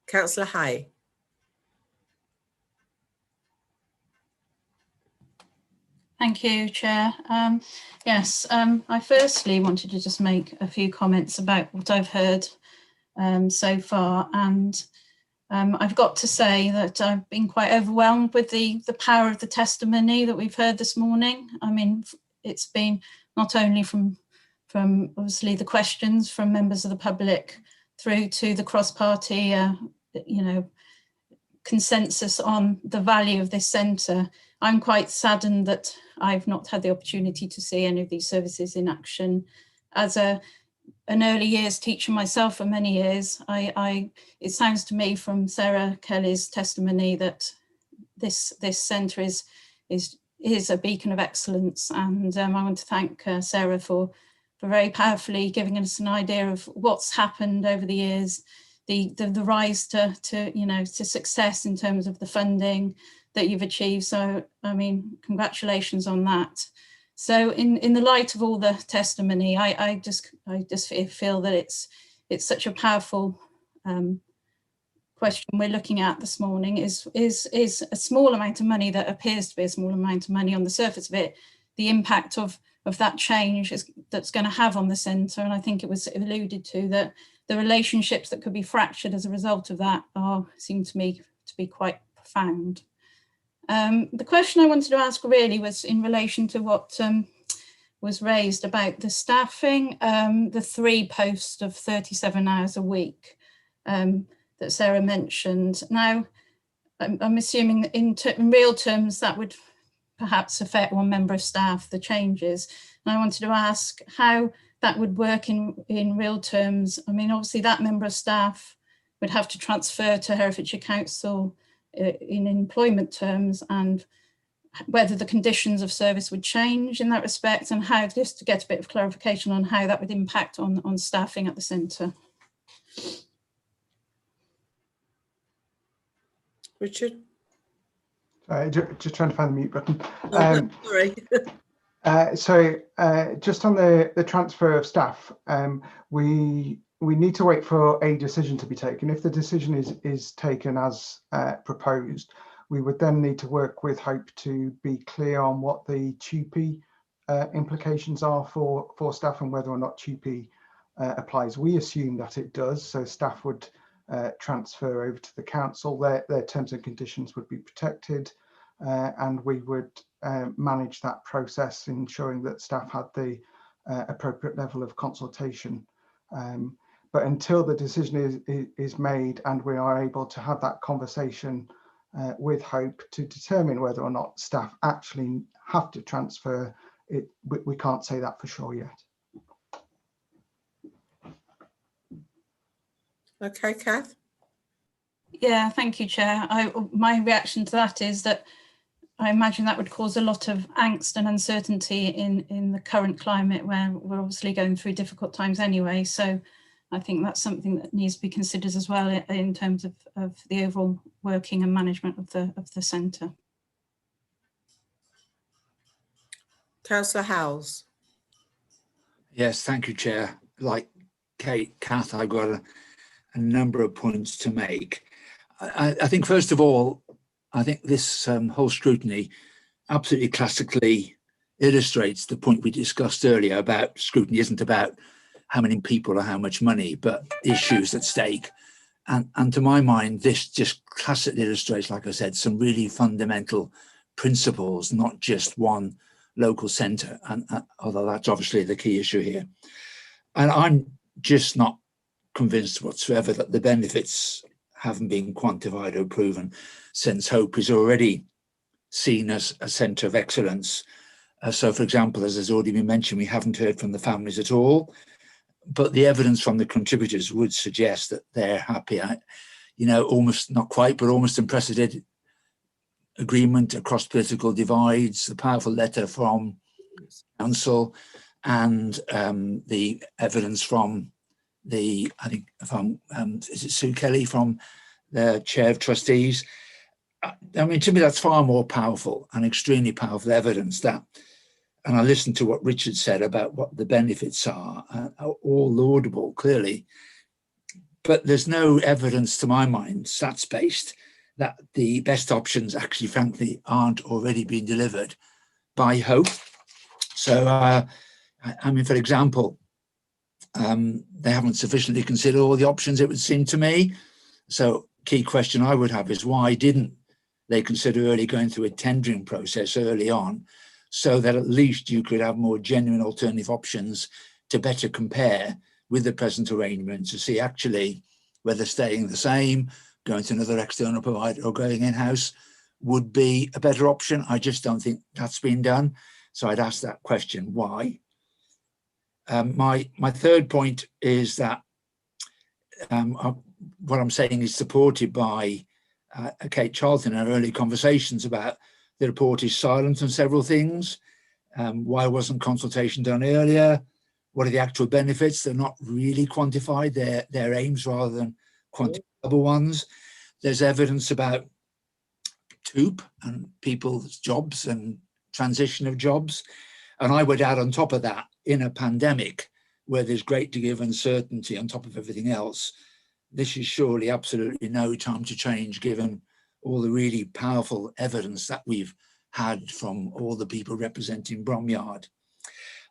Councillor Hay. Thank you, Chair. Yes, I firstly wanted to just make a few comments about what I've heard so far, and I've got to say that I've been quite overwhelmed with the power of the testimony that we've heard this morning. I mean, it's been not only from obviously the questions from members of the public through to the cross-party, consensus on the value of this centre. I'm quite saddened that I've not had the opportunity to see any of these services in action. As an early years teacher myself for many years, it sounds to me from Sarah Kelly's testimony that this centre is a beacon of excellence, and I want to thank Sarah for very powerfully giving us an idea of what's happened over the years, the rise to success in terms of the funding that you've achieved. So, I mean, congratulations on that. So in the light of all the testimony, I just feel that it's such a powerful question we're looking at this morning. Is a small amount of money that appears to be a small amount of money on the surface of it, the impact of that change that's going to have on the centre. And I think it was alluded to that the relationships that could be fractured as a result of that seem to me to be quite profound. The question I wanted to ask really was in relation to what was raised about the staffing, the 3 posts of 37 hours a week that Sarah mentioned. Now, I'm assuming in real terms that would perhaps affect 1 member of staff, the changes. And I wanted to ask how that would work in real terms. I mean, obviously that member of staff would have to transfer to Herefordshire Council in employment terms, and whether the conditions of service would change in that respect, and how, just to get a bit of clarification on how that would impact on staffing at the centre. Richard? Just trying to find the mute button. Sorry. So just on the transfer of staff, we need to wait for a decision to be taken. If the decision is taken as proposed, we would then need to work with Hope to be clear on what the TUPE implications are for staff and whether or not TUPE applies. We assume that it does, so staff would transfer over to the council. Their terms and conditions would be protected, and we would manage that process, ensuring that staff had the appropriate level of consultation. But until the decision is made and we are able to have that conversation with Hope to determine whether or not staff actually have to transfer, we can't say that for sure yet. Okay, Kath? Yeah, thank you, Chair. My reaction to that is that I imagine that would cause a lot of angst and uncertainty in the current climate, where we're obviously going through difficult times anyway. So I think that's something that needs to be considered as well in terms of the overall working and management of the centre. Councillor Howells. Yes, thank you, Chair. Like Kath, I've got a number of points to make. I think, first of all, I think this whole scrutiny absolutely classically illustrates the point we discussed earlier about scrutiny isn't about how many people or how much money, but issues at stake. And to my mind, this just classically illustrates, like I said, some really fundamental principles, not just one local centre, and although that's obviously the key issue here. And I'm just not convinced whatsoever that the benefits haven't been quantified or proven, since Hope is already seen as a centre of excellence. So, for example, as has already been mentioned, we haven't heard from the families at all, but the evidence from the contributors would suggest that they're happy. You know, almost, not quite, but almost unprecedented agreement across political divides, the powerful letter from council, and the evidence from the, I think, from, is it Sue Kelly, from the chair of trustees. I mean, to me, that's far more powerful and extremely powerful evidence that, and I listened to what Richard said about what the benefits are all laudable, clearly, but there's no evidence to my mind, stats-based, that the best options actually, frankly, aren't already being delivered by Hope. So, I mean, for example, they haven't sufficiently considered all the options, it would seem to me. So, key question I would have is, why didn't they consider early going through a tendering process early on, so that at least you could have more genuine alternative options to better compare with the present arrangement to see actually whether staying the same, going to another external provider or going in-house would be a better option. I just don't think that's been done. So I'd ask that question, why? My third point is that what I'm saying is supported by Kate Charlton in our early conversations about the report is silent on several things. Why wasn't consultation done earlier? What are the actual benefits? They're not really quantified. They're aims rather than quantifiable ones. There's evidence about TOOP and people's jobs and transition of jobs. And I would add on top of that, in a pandemic where there's great degree of uncertainty on top of everything else, this is surely absolutely no time to change, given all the really powerful evidence that we've had from all the people representing Bromyard.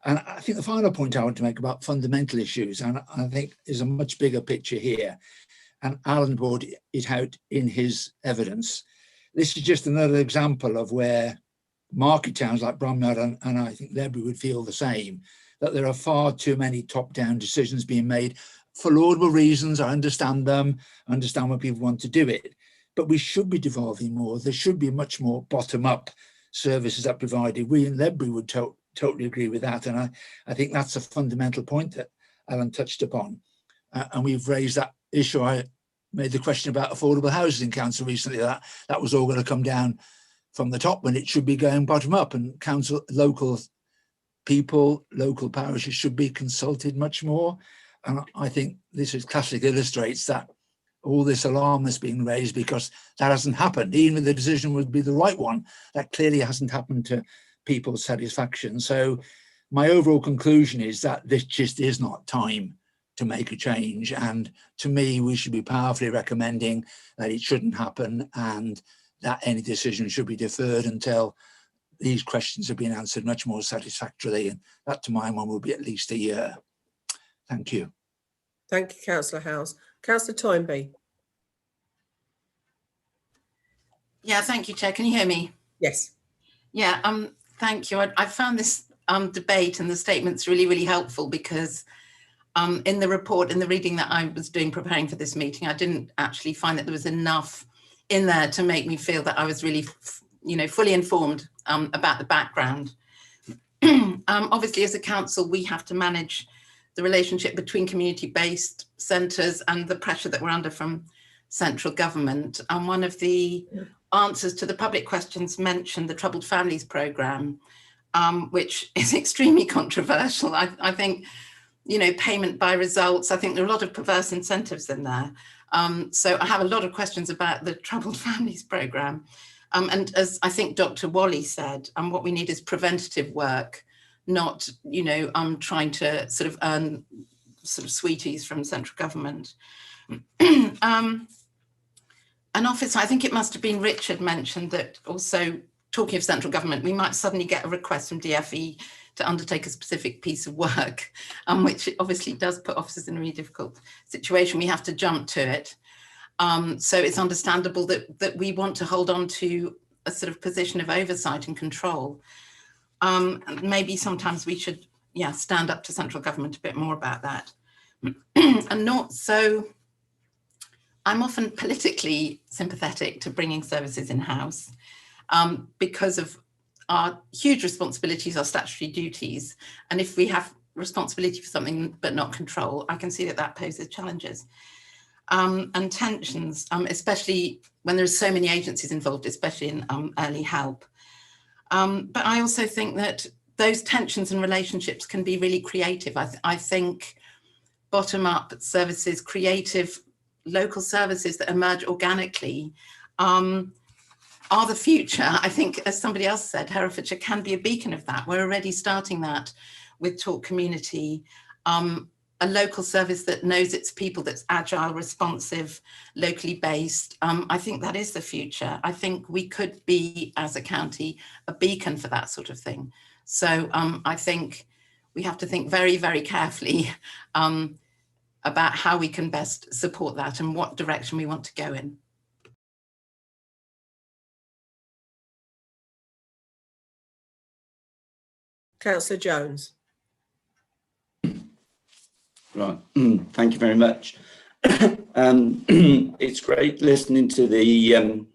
And I think the final point I want to make about fundamental issues, and I think is a much bigger picture here, and Alan brought it out in his evidence. This is just another example of where market towns like Bromyard and I think Ledbury would feel the same, that there are far too many top-down decisions being made for laudable reasons. I understand them, I understand why people want to do it, but we should be devolving more. There should be much more bottom-up services that provided. We in Ledbury would totally agree with that, and I think that's a fundamental point that Alan touched upon. And we've raised that issue. I made the question about affordable housing council recently, that was all going to come down from the top when it should be going bottom up, and council, local people, local parishes should be consulted much more. And I think this is classically illustrates that all this alarm is being raised because that hasn't happened. Even if the decision would be the right one, that clearly hasn't happened to people's satisfaction. So my overall conclusion is that this just is not time to make a change. And to me, we should be powerfully recommending that it shouldn't happen and that any decision should be deferred until these questions have been answered much more satisfactorily. And that, to my mind, will be at least a year. Thank you. Thank you, Councillor Howes. Councillor Toynbee. Yeah, thank you, Chair. Can you hear me? Yes. Yeah, thank you. I found this debate and the statements really, really helpful because in the report, in the reading that I was doing preparing for this meeting, I didn't actually find that there was enough in there to make me feel that I was really, fully informed about the background. Obviously, as a council, we have to manage the relationship between community-based centres and the pressure that we're under from central government. And one of the answers to the public questions mentioned the Troubled Families Programme, which is extremely controversial. I think, payment by results, I think there are a lot of perverse incentives in there. So I have a lot of questions about the Troubled Families Programme. And as I think Dr. Wally said, what we need is preventative work, not, trying to sort of earn sort of sweeties from central government. An office, I think it must have been Richard mentioned that also talking of central government, we might suddenly get a request from DFE to undertake a specific piece of work, which obviously does put officers in a really difficult situation. We have to jump to it. So it's understandable that we want to hold on to a sort of position of oversight and control. Maybe sometimes we should, stand up to central government a bit more about that. and not so, I'm often politically sympathetic to bringing services in-house because of our huge responsibilities, our statutory duties. And if we have responsibility for something but not control, I can see that that poses challenges and tensions, especially when there's so many agencies involved, especially in early help. But I also think that those tensions and relationships can be really creative. I think bottom-up services, creative local services that emerge organically are the future. I think, as somebody else said, Herefordshire can be a beacon of that. We're already starting that with Talk Community, a local service that knows its people, that's agile, responsive, locally based. I think that is the future. I think we could be, as a county, a beacon for that sort of thing. So I think we have to think very, very carefully about how we can best support that and what direction we want to go in. Councillor Jones. Right, thank you very much. It's great listening to the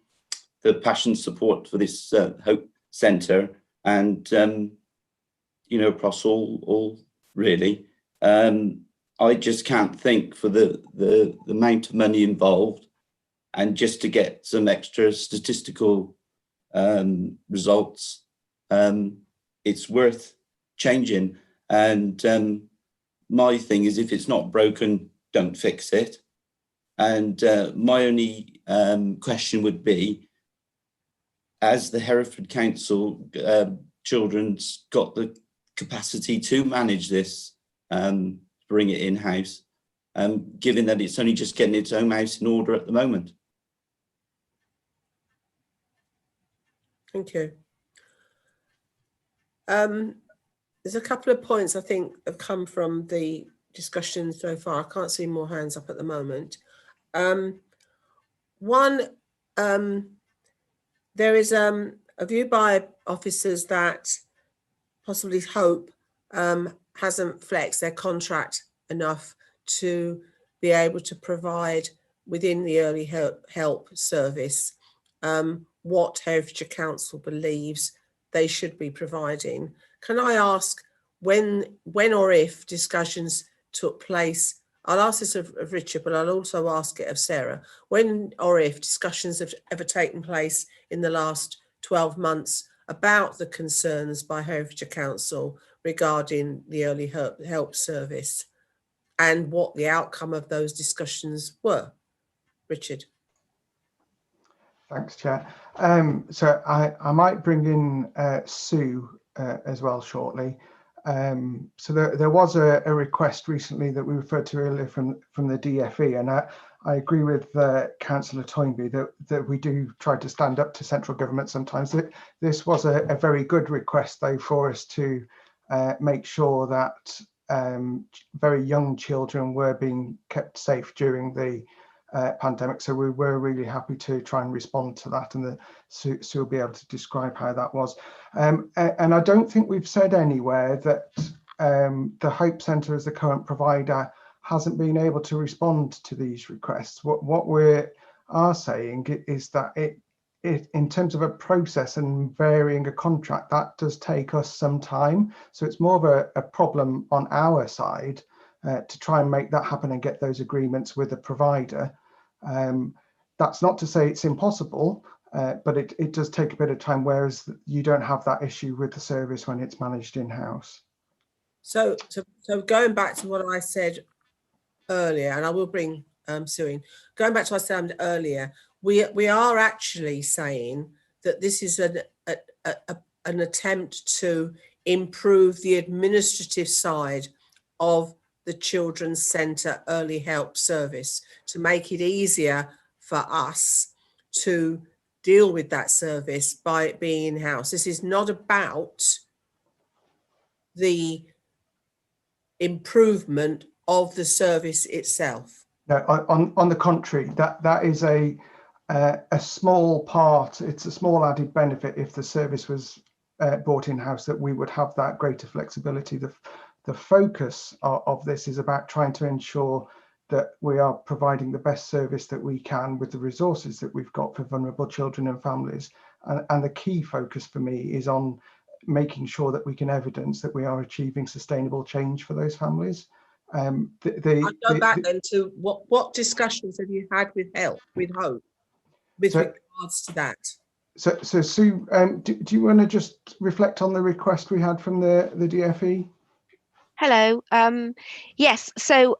passion support for this Hope Centre, and you know, across all really. I just can't think for the amount of money involved, and just to get some extra statistical results, it's worth changing. And my thing is, if it's not broken, don't fix it. And my only question would be, as the Hereford Council, Children's got the capacity to manage this, bring it in-house, given that it's only just getting its own house in order at the moment? Thank you. There's a couple of points I think have come from the discussion so far. I can't see more hands up at the moment. One, there is a view by officers that possibly Hope hasn't flexed their contract enough to be able to provide within the early help service what Herefordshire Council believes they should be providing. Can I ask when or if discussions took place? I'll ask this of Richard, but I'll also ask it of Sarah. When or if discussions have ever taken place in the last 12 months about the concerns by Herefordshire Council regarding the early help service, and what the outcome of those discussions were? Richard. Thanks, Chair. So I might bring in Sue as well shortly. So there was a request recently that we referred to earlier from the DFE, and I agree with Councillor Toynbee that we do try to stand up to central government sometimes. This was a very good request, though, for us to make sure that very young children were being kept safe during the pandemic. So we were really happy to try and respond to that, and Sue will be able to describe how that was. And I don't think we've said anywhere that the Hope Centre as the current provider hasn't been able to respond to these requests. What we are saying is that it in terms of a process and varying a contract, that does take us some time. So it's more of a problem on our side to try and make that happen and get those agreements with the provider. That's not to say it's impossible, but it does take a bit of time, whereas you don't have that issue with the service when it's managed in-house. So going back to what I said earlier, and I will bring Sue in, going back to what I said earlier, we are actually saying that this is an attempt to improve the administrative side of the Children's Centre Early Help Service, to make it easier for us to deal with that service by it being in-house. This is not about the improvement of the service itself. No, on the contrary, that is a small part. It's a small added benefit if the service was brought in-house, that we would have that greater flexibility. The the focus of this is about trying to ensure that we are providing the best service that we can with the resources that we've got for vulnerable children and families. And the key focus for me is on making sure that we can evidence that we are achieving sustainable change for those families. I'll go back then to what discussions have you had with Hope with regards to that? So Sue, do you want to just reflect on the request we had from the DFE? Hello. Yes, so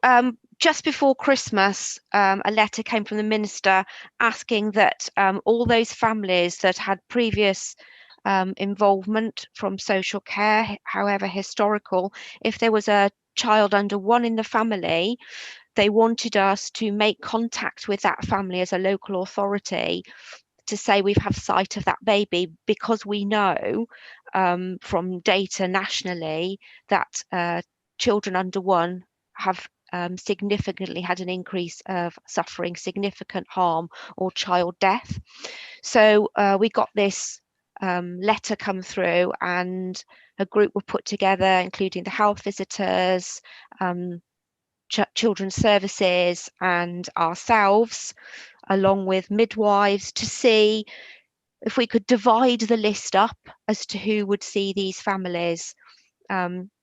just before Christmas, a letter came from the Minister asking that all those families that had previous involvement from social care, however historical, if there was a child under 1 in the family, they wanted us to make contact with that family as a local authority to say we've had sight of that baby, because we know from data nationally that children under 1 have significantly had an increase of suffering significant harm or child death. So we got this letter come through, and a group were put together, including the health visitors, children's services and ourselves, along with midwives, to see if we could divide the list up as to who would see these families.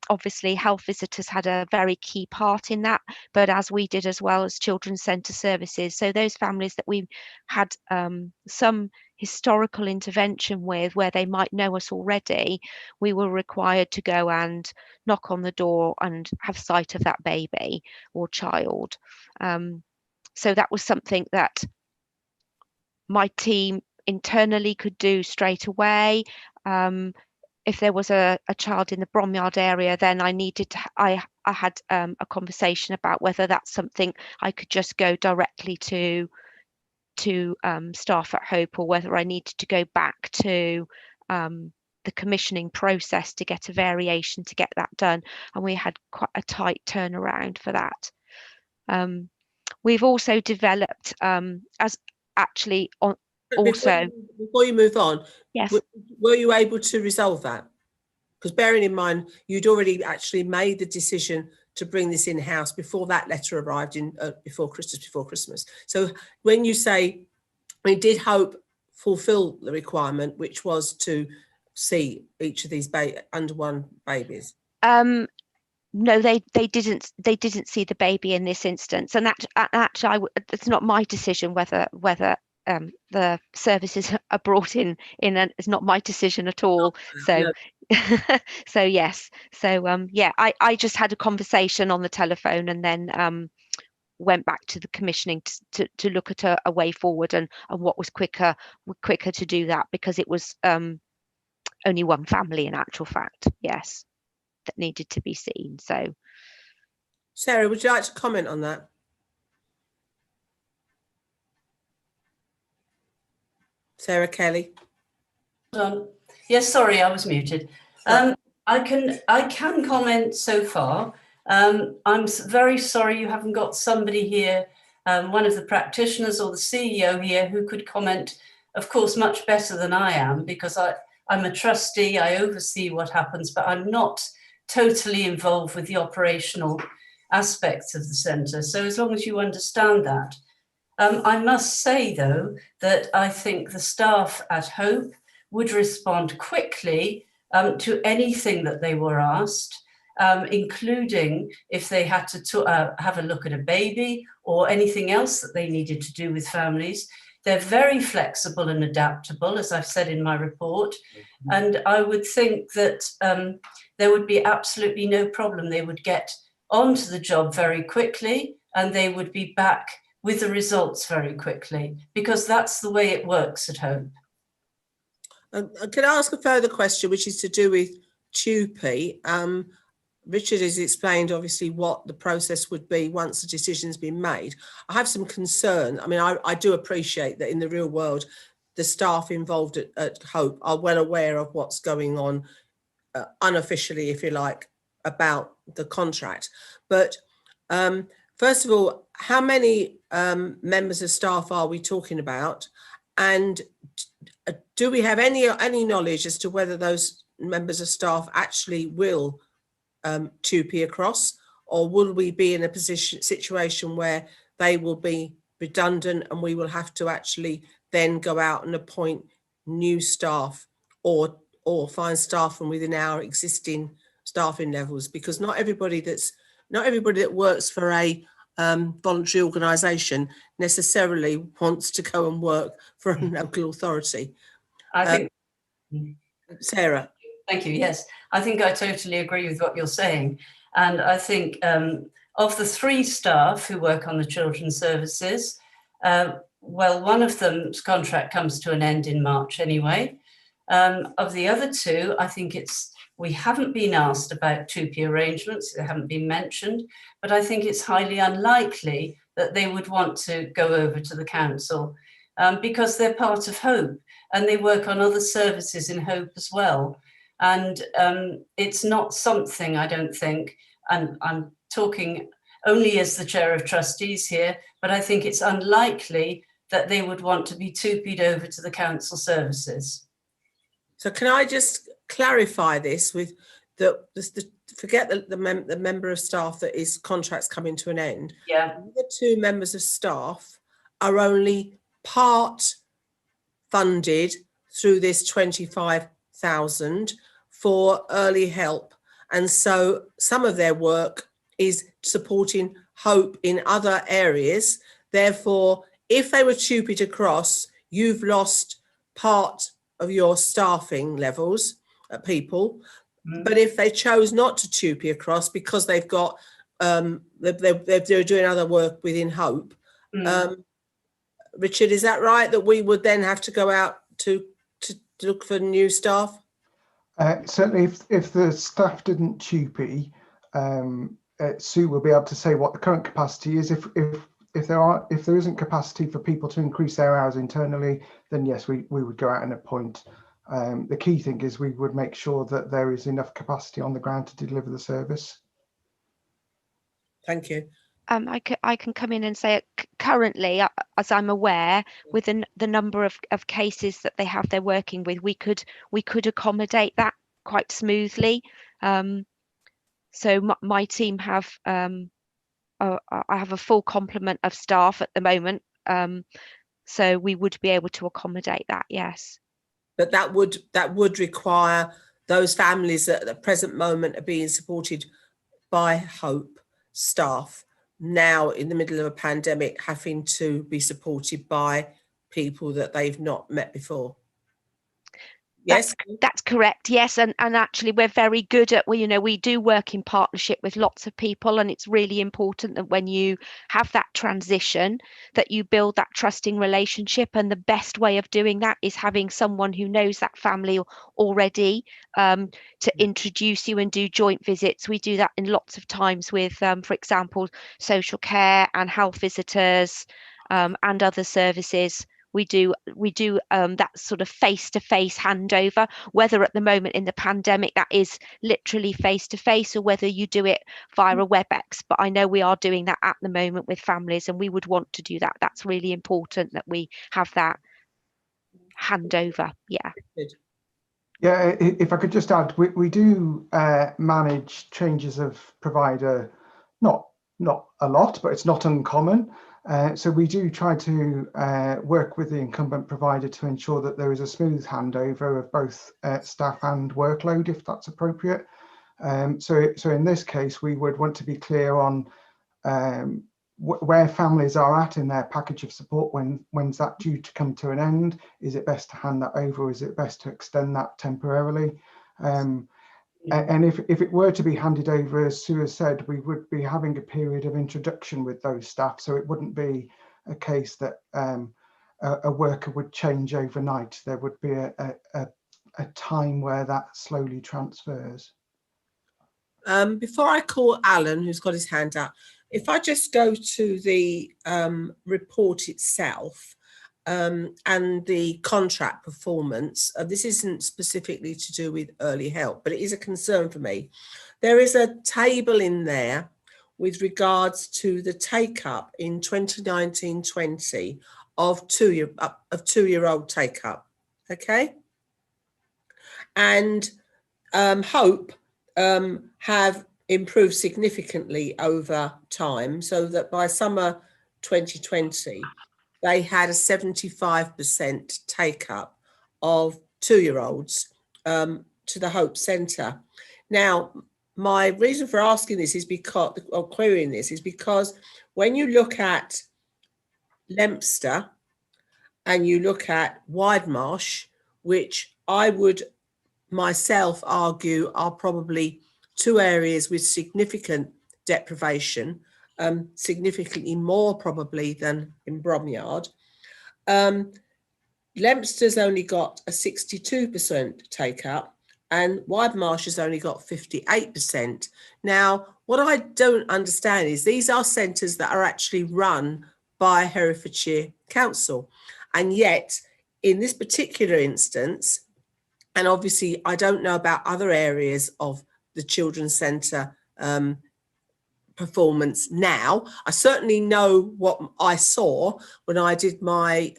Obviously, health visitors had a very key part in that, but as we did as well as children's centre services. So those families that we had some historical intervention with, where they might know us already, we were required to go and knock on the door and have sight of that baby or child. So that was something that my team internally could do straight away. If there was a child in the Bromyard area, then I needed to, I had a conversation about whether that's something I could just go directly to staff at Hope, or whether I needed to go back to the commissioning process to get a variation to get that done. And we had quite a tight turnaround for that. We've also developed as actually on also. Before you move on, yes, were you able to resolve that? Because bearing in mind you'd already actually made the decision to bring this in-house before that letter arrived in before Christmas. So when you say, I mean, did Hope fulfil the requirement, which was to see each of these under 1 babies? No, they didn't see the baby in this instance, and that actually it's not my decision whether the services are brought in and it's not my decision at all. So so yes, so yeah, I just had a conversation on the telephone, and then went back to the commissioning to look at a way forward and what was quicker to do that, because it was only 1 family in actual fact, yes, that needed to be seen. So Sarah, would you like to comment on that? Sarah Kelly. Yes, sorry, I was muted. I can comment so far. I'm very sorry you haven't got somebody here, one of the practitioners or the CEO here, who could comment, of course, much better than I am, because I'm a trustee, I oversee what happens, but I'm not totally involved with the operational aspects of the centre. So as long as you understand that. I must say, though, that I think the staff at Hope would respond quickly to anything that they were asked, including if they had to have a look at a baby or anything else that they needed to do with families. They're very flexible and adaptable, as I've said in my report. And I would think that there would be absolutely no problem. They would get onto the job very quickly, and they would be back with the results very quickly, because that's the way it works at Hope. Can I ask a further question, which is to do with TUPE? Richard has explained obviously what the process would be once the decision's been made. I have some concern. I mean, I do appreciate that in the real world, the staff involved at Hope are well aware of what's going on unofficially, if you like, about the contract. But first of all, how many members of staff are we talking about? And do we have any knowledge as to whether those members of staff actually will TUPE across, or will we be in a situation where they will be redundant and we will have to actually then go out and appoint new staff or find staff from within our existing staffing levels? Because not everybody that works for a voluntary organisation necessarily wants to go and work for a local authority. I think, Sarah. Thank you. Yes, I think I totally agree with what you're saying. And I think of the 3 staff who work on the children's services, well, one of them's contract comes to an end in March anyway. Of the other 2, I think we haven't been asked about TUPE arrangements, they haven't been mentioned, but I think it's highly unlikely that they would want to go over to the council because they're part of Hope and they work on other services in Hope as well. And it's not something, I don't think, and I'm talking only as the chair of trustees here, but I think it's unlikely that they would want to be TUPE'd over to the council services. So can I just clarify this with forget the member of staff that his contract's coming to an end. Yeah. The 2 members of staff are only part funded through this 25,000 for early help. And so some of their work is supporting Hope in other areas. Therefore, if they were TUPE'd across, you've lost part of your staffing levels, people. But if they chose not to TUPE across because they've got, they're doing other work within Hope. Richard, is that right? That we would then have to go out to look for new staff? Certainly, if the staff didn't TUPE, Sue will be able to say what the current capacity is. If there isn't capacity for people to increase their hours internally, then yes, we would go out and appoint. The key thing is we would make sure that there is enough capacity on the ground to deliver the service. Thank you. I can come in and say currently, as I'm aware, within the number of cases that they have they're working with, we could accommodate that quite smoothly. So my team have I have a full complement of staff at the moment, so we would be able to accommodate that. Yes. But that would require those families that at the present moment are being supported by Hope staff now in the middle of a pandemic having to be supported by people that they've not met before. Yes, that's correct. Yes, and actually we're very good at, we do work in partnership with lots of people, and it's really important that when you have that transition that you build that trusting relationship, and the best way of doing that is having someone who knows that family already to introduce you and do joint visits. We do that in lots of times with for example, social care and health visitors and other services. We do that sort of face-to-face handover, whether at the moment in the pandemic that is literally face-to-face or whether you do it via a WebEx. But I know we are doing that at the moment with families, and we would want to do that. That's really important that we have that handover. Yeah. Yeah, if I could just add, we do manage changes of provider, not a lot, but it's not uncommon. So we do try to work with the incumbent provider to ensure that there is a smooth handover of both staff and workload, if that's appropriate. So in this case, we would want to be clear on where families are at in their package of support. When's that due to come to an end? Is it best to hand that over, or is it best to extend that temporarily? And if it were to be handed over, as Sue has said, we would be having a period of introduction with those staff. So it wouldn't be a case that a worker would change overnight. There would be a time where that slowly transfers. Before I call Alan, who's got his hand up, if I just go to the report itself, and the contract performance, this isn't specifically to do with early help, but it is a concern for me. There is a table in there with regards to the take up in 2019-20 of two-year-old take up, okay? And Hope have improved significantly over time, so that by summer 2020, they had a 75% take up of 2-year-olds to the Hope Centre. Now, my reason for asking this is because, or querying this, is because when you look at Leominster and you look at Widemarsh, which I would myself argue are probably 2 areas with significant deprivation, significantly more probably than in Bromyard. Leominster's only got a 62% take up and Widemarsh has only got 58%. Now, what I don't understand is these are centres that are actually run by Herefordshire Council. And yet, in this particular instance, and obviously I don't know about other areas of the Children's Centre performance now. I certainly know what I saw when I did my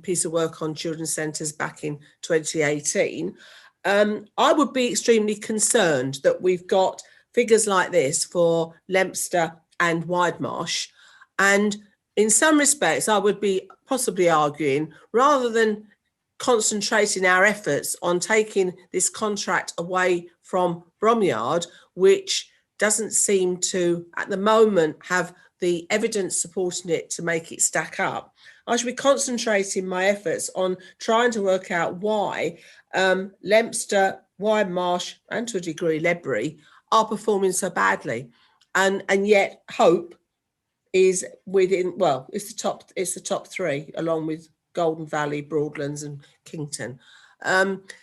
piece of work on children's centres back in 2018. I would be extremely concerned that we've got figures like this for Leominster and Widemarsh. And in some respects, I would be possibly arguing, rather than concentrating our efforts on taking this contract away from Bromyard, which doesn't seem to, at the moment, have the evidence supporting it to make it stack up, I should be concentrating my efforts on trying to work out why Leominster, Widemarsh, and to a degree Ledbury are performing so badly, and yet Hope is within, well, it's the top 3, along with Golden Valley, Broadlands, and Kington.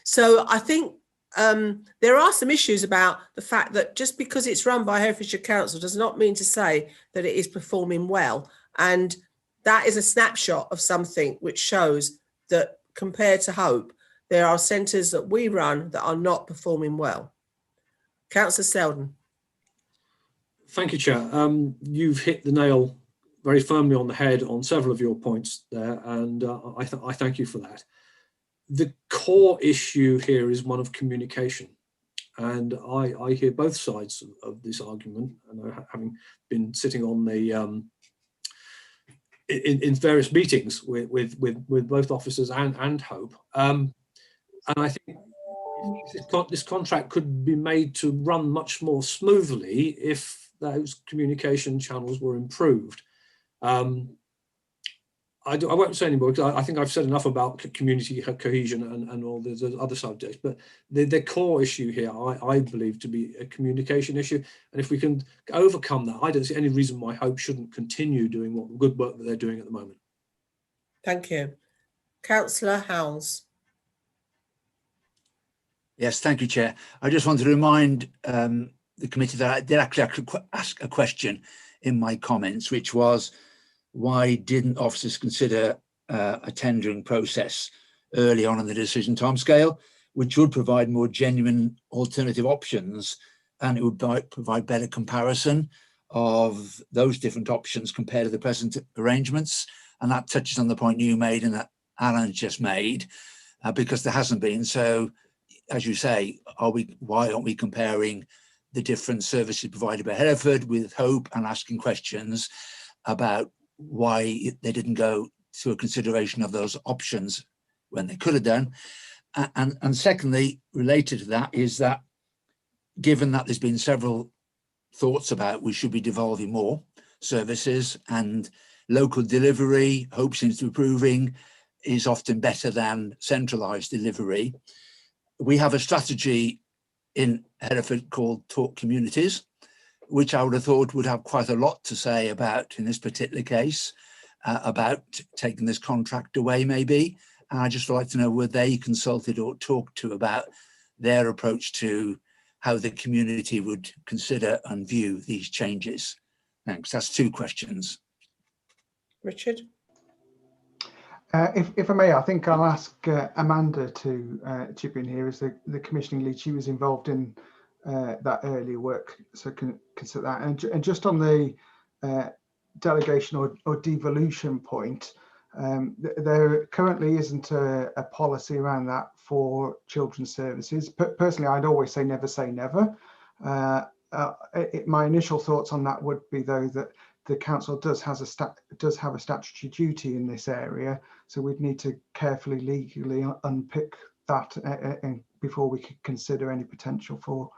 So I think there are some issues about the fact that just because it's run by Herefordshire Council does not mean to say that it is performing well. And that is a snapshot of something which shows that compared to Hope, there are centres that we run that are not performing well. Councillor Selden. Thank you, Chair. You've hit the nail very firmly on the head on several of your points there, and I thank you for that. The core issue here is one of communication, and I hear both sides of this argument, and having been sitting on the in various meetings with both officers and Hope, and I think this contract could be made to run much more smoothly if those communication channels were improved. I won't say anymore because I think I've said enough about community cohesion and all those other subjects, but the core issue here, I believe to be a communication issue. And if we can overcome that, I don't see any reason why Hope shouldn't continue doing what good work that they're doing at the moment. Thank you. Councillor Howells. Yes, thank you, Chair. I just wanted to remind the committee that I did actually ask a question in my comments, which was, why didn't officers consider a tendering process early on in the decision timescale, which would provide more genuine alternative options, and it would provide better comparison of those different options compared to the present arrangements. And that touches on the point you made and that Alan just made, because there hasn't been. So, as you say, why aren't we comparing the different services provided by Hereford with Hope and asking questions about why they didn't go to a consideration of those options when they could have done? And secondly, related to that, is that given that there's been several thoughts about we should be devolving more services, and local delivery, Hope seems to be proving, is often better than centralised delivery. We have a strategy in Hereford called Talk Communities, which I would have thought would have quite a lot to say about, in this particular case, about taking this contract away maybe. And I just would like to know, were they consulted or talked to about their approach to how the community would consider and view these changes? Thanks. That's 2 questions. Richard? If I may, I think I'll ask Amanda to chip in here as the commissioning lead. She was involved in that earlier work, so can consider that. And just on the delegation or devolution point, there currently isn't a policy around that for children's services. Personally, I'd always say never say never. my initial thoughts on that would be, though, that the council does have a statutory duty in this area, so we'd need to carefully legally unpick that before we could consider any potential for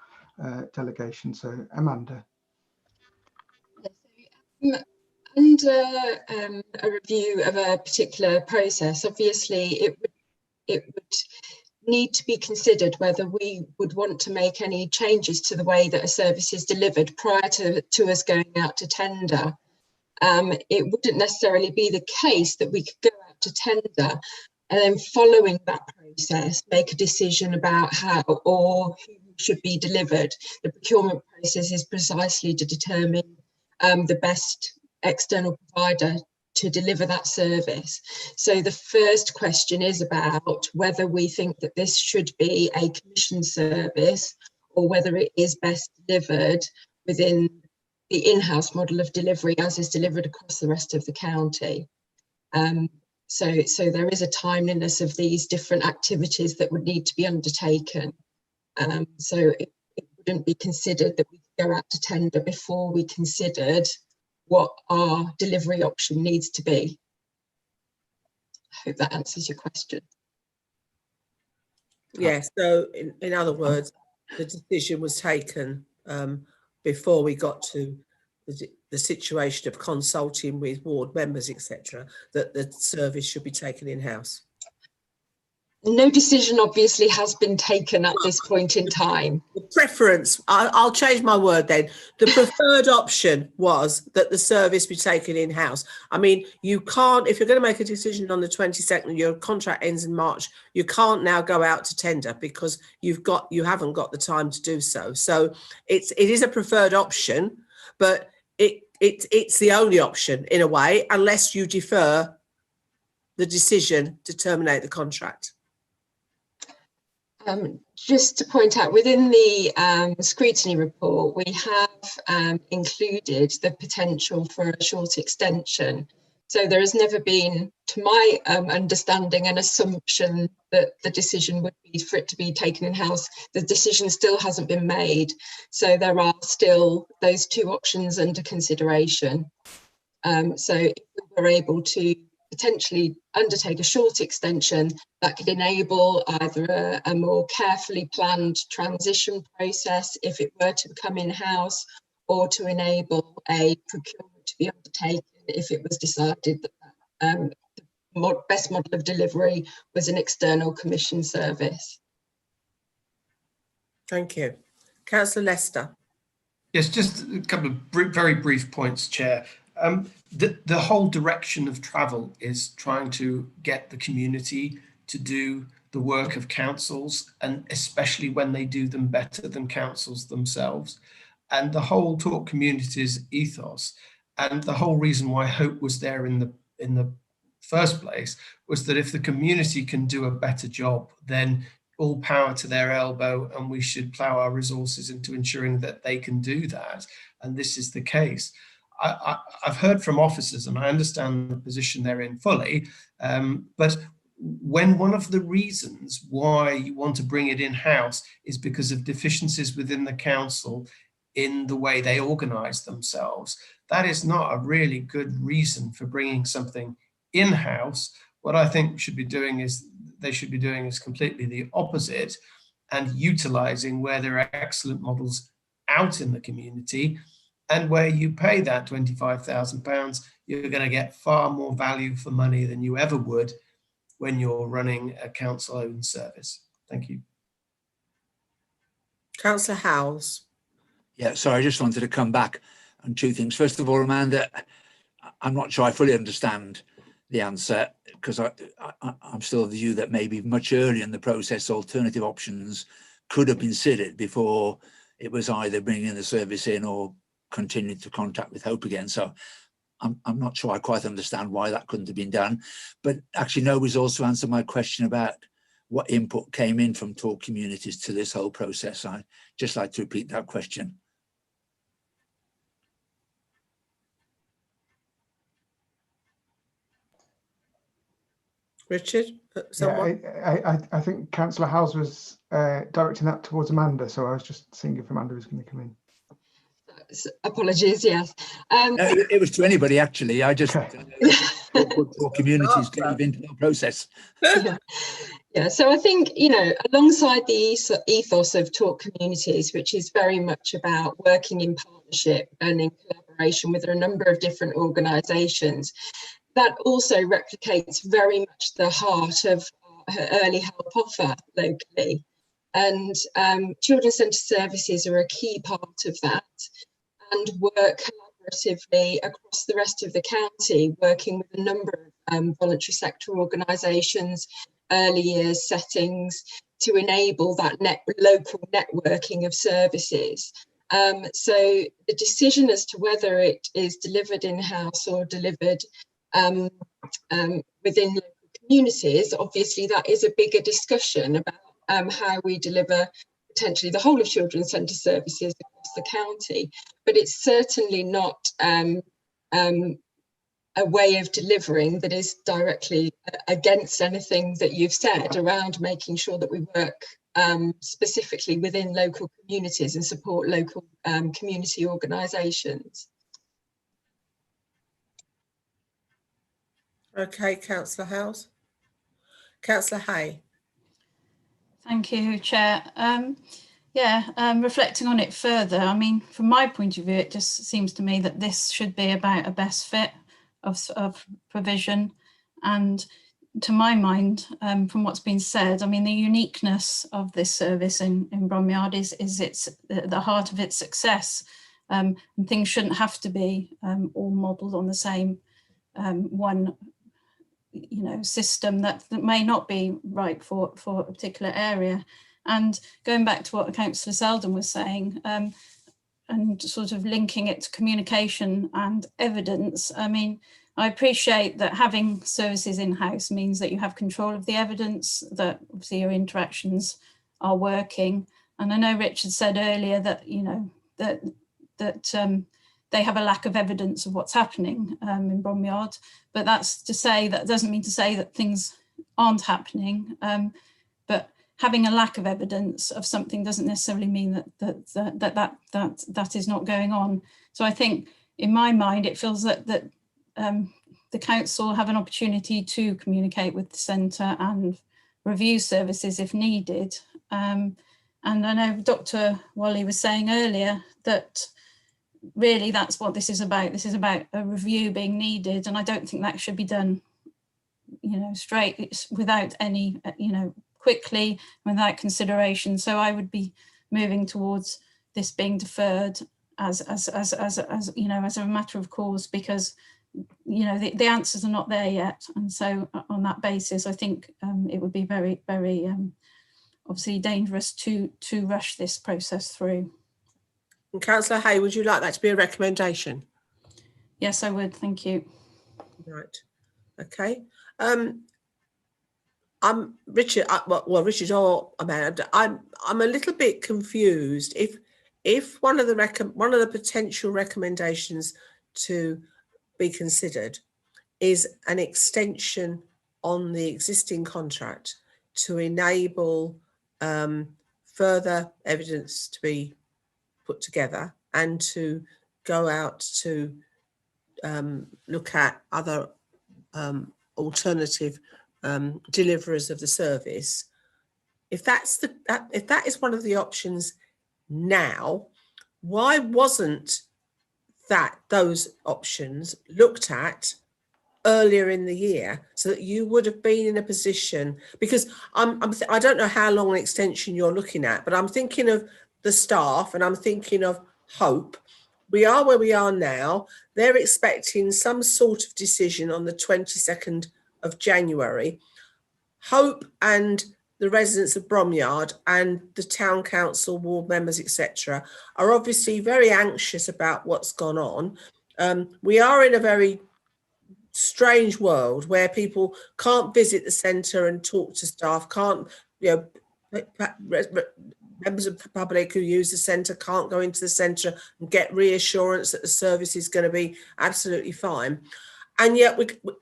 delegation. So, Amanda. Under a review of a particular process, obviously it would need to be considered whether we would want to make any changes to the way that a service is delivered prior to us going out to tender. It wouldn't necessarily be the case that we could go out to tender and then, following that process, make a decision about how or who should be delivered. The procurement process is precisely to determine the best external provider to deliver that service. So the first question is about whether we think that this should be a commission service or whether it is best delivered within the in-house model of delivery as is delivered across the rest of the county. So there is a timeliness of these different activities that would need to be undertaken. So it wouldn't be considered that we could go out to tender before we considered what our delivery option needs to be. I hope that answers your question. Yes, so in other words, the decision was taken before we got to the situation of consulting with ward members, etc., that the service should be taken in-house. No decision obviously has been taken at this point in time. The preference, I'll change my word then. The preferred option was that the service be taken in-house. I mean, you can't, if you're going to make a decision on the 22nd, your contract ends in March, you can't now go out to tender because you haven't got the time to do so. So it is a preferred option, but it's the only option in a way, unless you defer the decision to terminate the contract. Just to point out, within the scrutiny report, we have included the potential for a short extension. So there has never been, to my understanding, an assumption that the decision would be for it to be taken in-house. The decision still hasn't been made. So there are still those two options under consideration. So if we were able to potentially undertake a short extension, that could enable either a more carefully planned transition process if it were to come in-house, or to enable a procurement to be undertaken if it was decided that the best model of delivery was an external commission service. Thank you. Councillor Lester. Yes, just a couple of very brief points, Chair. The whole direction of travel is trying to get the community to do the work of councils, and especially when they do them better than councils themselves. And the whole Talk Communities ethos, and the whole reason why Hope was there in the first place, was that if the community can do a better job, then all power to their elbow, and we should plough our resources into ensuring that they can do that. And this is the case. I've heard from officers, and I understand the position they're in fully, but when one of the reasons why you want to bring it in-house is because of deficiencies within the council in the way they organise themselves, that is not a really good reason for bringing something in-house. What I think they should be doing is completely the opposite, and utilising where there are excellent models out in the community, and where you pay that £25,000, you're going to get far more value for money than you ever would when you're running a council-owned service. Thank you. Councillor Howells. Yeah, sorry, I just wanted to come back on two things. First of all, Amanda, I'm not sure I fully understand the answer, because I'm still of the view that maybe much earlier in the process, alternative options could have been considered before it was either bringing the service in or continuing to contact with Hope again. So I'm not sure I quite understand why that couldn't have been done. But actually, nobody's also answered my question about what input came in from Talk Communities to this whole process. I'd just like to repeat that question. Richard, someone? Yeah, I think Councillor Howells was directing that towards Amanda, so I was just seeing if Amanda was going to come in. Apologies, yes. It was to anybody, actually. I just what communities gave into the process. Yeah, so I think, you know, alongside the ethos of Talk Communities, which is very much about working in partnership and in collaboration with a number of different organisations, that also replicates very much the heart of early help offer locally. And children's centre services are a key part of that, and work collaboratively across the rest of the county, working with a number of voluntary sector organisations, early years settings, to enable that local networking of services. So the decision as to whether it is delivered in-house or delivered within local communities, obviously that is a bigger discussion about how we deliver potentially the whole of children's centre services across the county, but it's certainly not a way of delivering that is directly against anything that you've said around making sure that we work specifically within local communities and support local community organisations. Okay, Councillor Howes. Councillor Hay. Thank you, Chair. Reflecting on it further, I mean, from my point of view, it just seems to me that this should be about a best fit of provision. And to my mind, from what's been said, I mean, the uniqueness of this service in Bromyard is its the heart of its success. And things shouldn't have to be all modelled on the same one, you know, system that may not be right for a particular area. And going back to what Councillor Selden was saying, and sort of linking it to communication and evidence, I mean, I appreciate that having services in-house means that you have control of the evidence, that obviously your interactions are working. And I know Richard said earlier that, you know, that they have a lack of evidence of what's happening in Bromyard, but that doesn't mean to say that things aren't happening. But having a lack of evidence of something doesn't necessarily mean that is not going on. So I think, in my mind, it feels that the council have an opportunity to communicate with the centre and review services if needed. And I know Dr. Wally was saying earlier that really that's what this is about. This is about a review being needed, and I don't think that should be done, you know, straight without any, you know, quickly, without consideration. So I would be moving towards this being deferred as you know, as a matter of course, because, you know, the answers are not there yet. And so on that basis, I think it would be very, very obviously dangerous to rush this process through. And Councillor Hay, would you like that to be a recommendation? Yes, I would. Thank you. Right. Okay. I'm Richard. Richard or Amanda. I'm a little bit confused. If one of the potential recommendations to be considered is an extension on the existing contract to enable further evidence to be put together and to go out to look at other alternative deliverers of the service. If that is one of the options now, why wasn't those options looked at earlier in the year so that you would have been in a position? Because I don't know how long an extension you're looking at, but I'm thinking of the staff and I'm thinking of Hope. We are where we are now. They're expecting some sort of decision on the 22nd of January. Hope and the residents of Bromyard and the town council, ward members, etc., are obviously very anxious about what's gone on. We are in a very strange world where people can't visit the centre and talk to staff, can't, you know, members of the public who use the centre can't go into the centre and get reassurance that the service is going to be absolutely fine. And yet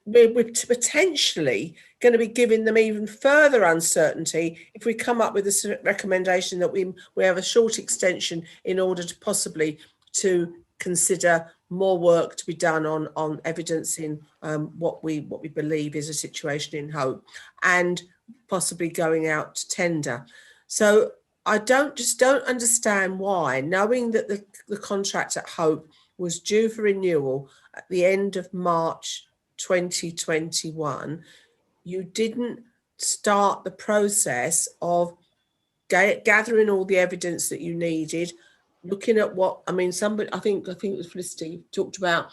we're potentially going to be giving them even further uncertainty if we come up with a recommendation that we have a short extension in order to possibly to consider more work to be done on evidencing what we believe is a situation in Hope, and possibly going out to tender. So I just don't understand why, knowing that the contract at Hope was due for renewal at the end of March 2021, you didn't start the process of gathering all the evidence that you needed, looking at what, I mean, somebody, I think it was Felicity, talked about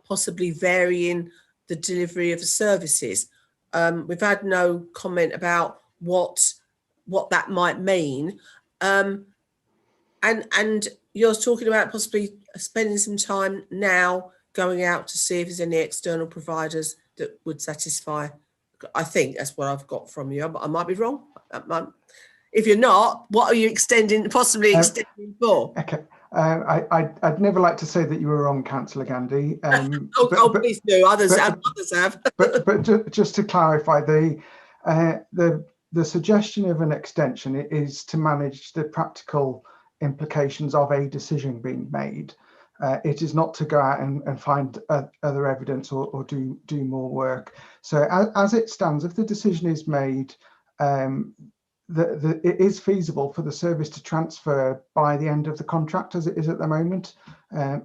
possibly varying the delivery of the services. We've had no comment about what that might mean. And you're talking about possibly spending some time now going out to see if there's any external providers that would satisfy. I think that's what I've got from you. I might be wrong. If you're not, what are you possibly extending for? Okay. I'd never like to say that you were wrong, Councillor Gandhi. Please do. Others have. But just to clarify, the suggestion of an extension is to manage the practical implications of a decision being made. It is not to go out and find other evidence or do more work. So as it stands, if the decision is made, it is feasible for the service to transfer by the end of the contract as it is at the moment.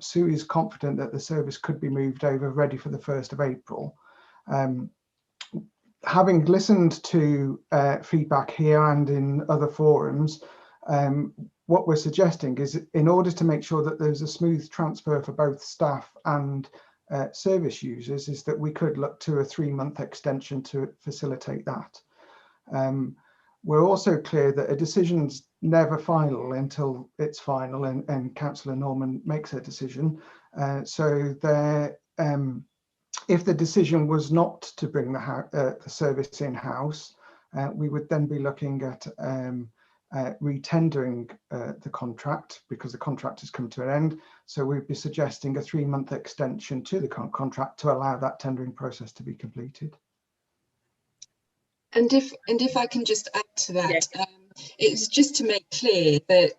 Sue is confident that the service could be moved over ready for the 1st of April. Having listened to feedback here and in other forums, what we're suggesting is, in order to make sure that there's a smooth transfer for both staff and service users, is that we could look to a 3-month extension to facilitate that. We're also clear that a decision's never final until it's final and Councillor Norman makes a decision. So if the decision was not to bring the service in-house, we would then be looking at retendering the contract, because the contract has come to an end. So we'd be suggesting a 3-month extension to the contract to allow that tendering process to be completed. And if I can just add to that, it's just to make clear that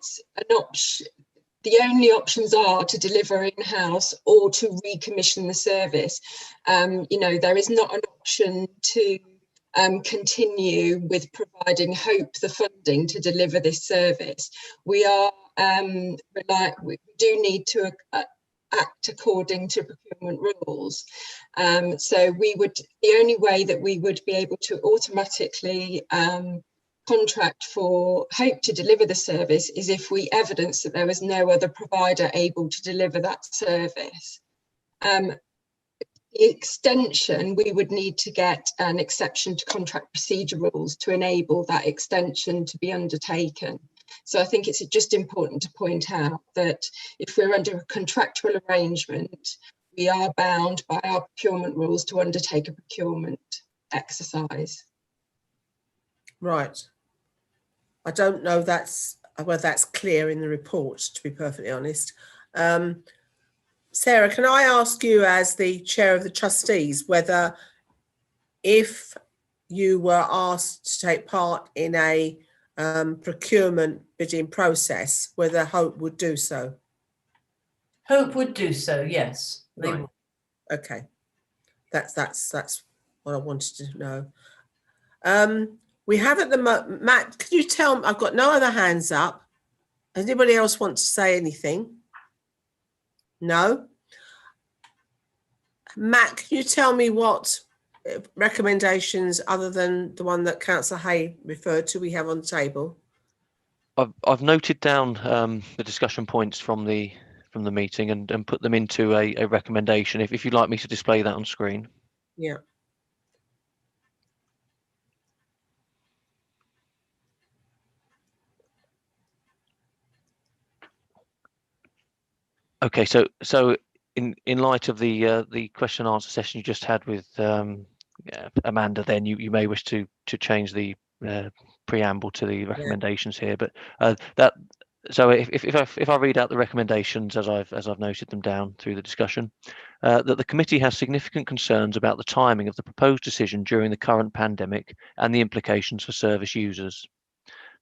the only options are to deliver in-house or to recommission the service. There is not an option to continue with providing Hope the funding to deliver this service. We do need to act according to procurement rules. So the only way that we would be able to automatically contract for Hope to deliver the service is if we evidence that there was no other provider able to deliver that service. The extension, we would need to get an exception to contract procedure rules to enable that extension to be undertaken. So I think it's just important to point out that if we're under a contractual arrangement, we are bound by our procurement rules to undertake a procurement exercise. Right. I don't know whether that's clear in the report, to be perfectly honest. Sarah, can I ask you, as the chair of the trustees, whether if you were asked to take part in a procurement bidding process, whether Hope would do so? Hope would do so, yes. They would. Okay, that's what I wanted to know. We have at the moment, Matt, could you tell me, I've got no other hands up. Does anybody else want to say anything? No? Matt, can you tell me what recommendations, other than the one that Councillor Hay referred to, we have on the table? I've noted down the discussion points from the meeting and put them into a recommendation. If you'd like me to display that on screen. Yeah. Okay, so in light of the question and answer session you just had with Amanda, then you may wish to change the preamble to the recommendations here. But so if I read out the recommendations as I've noted them down through the discussion, that the committee has significant concerns about the timing of the proposed decision during the current pandemic and the implications for service users.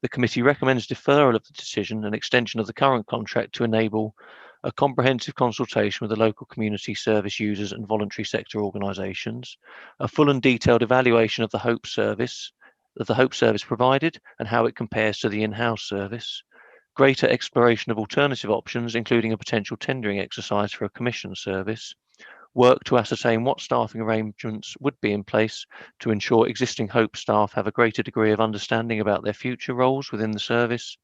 The committee recommends deferral of the decision and extension of the current contract to enable a comprehensive consultation with the local community service users and voluntary sector organisations, a full and detailed evaluation of the Hope service provided and how it compares to the in-house service, greater exploration of alternative options, including a potential tendering exercise for a commission service, work to ascertain what staffing arrangements would be in place to ensure existing Hope staff have a greater degree of understanding about their future roles within the service,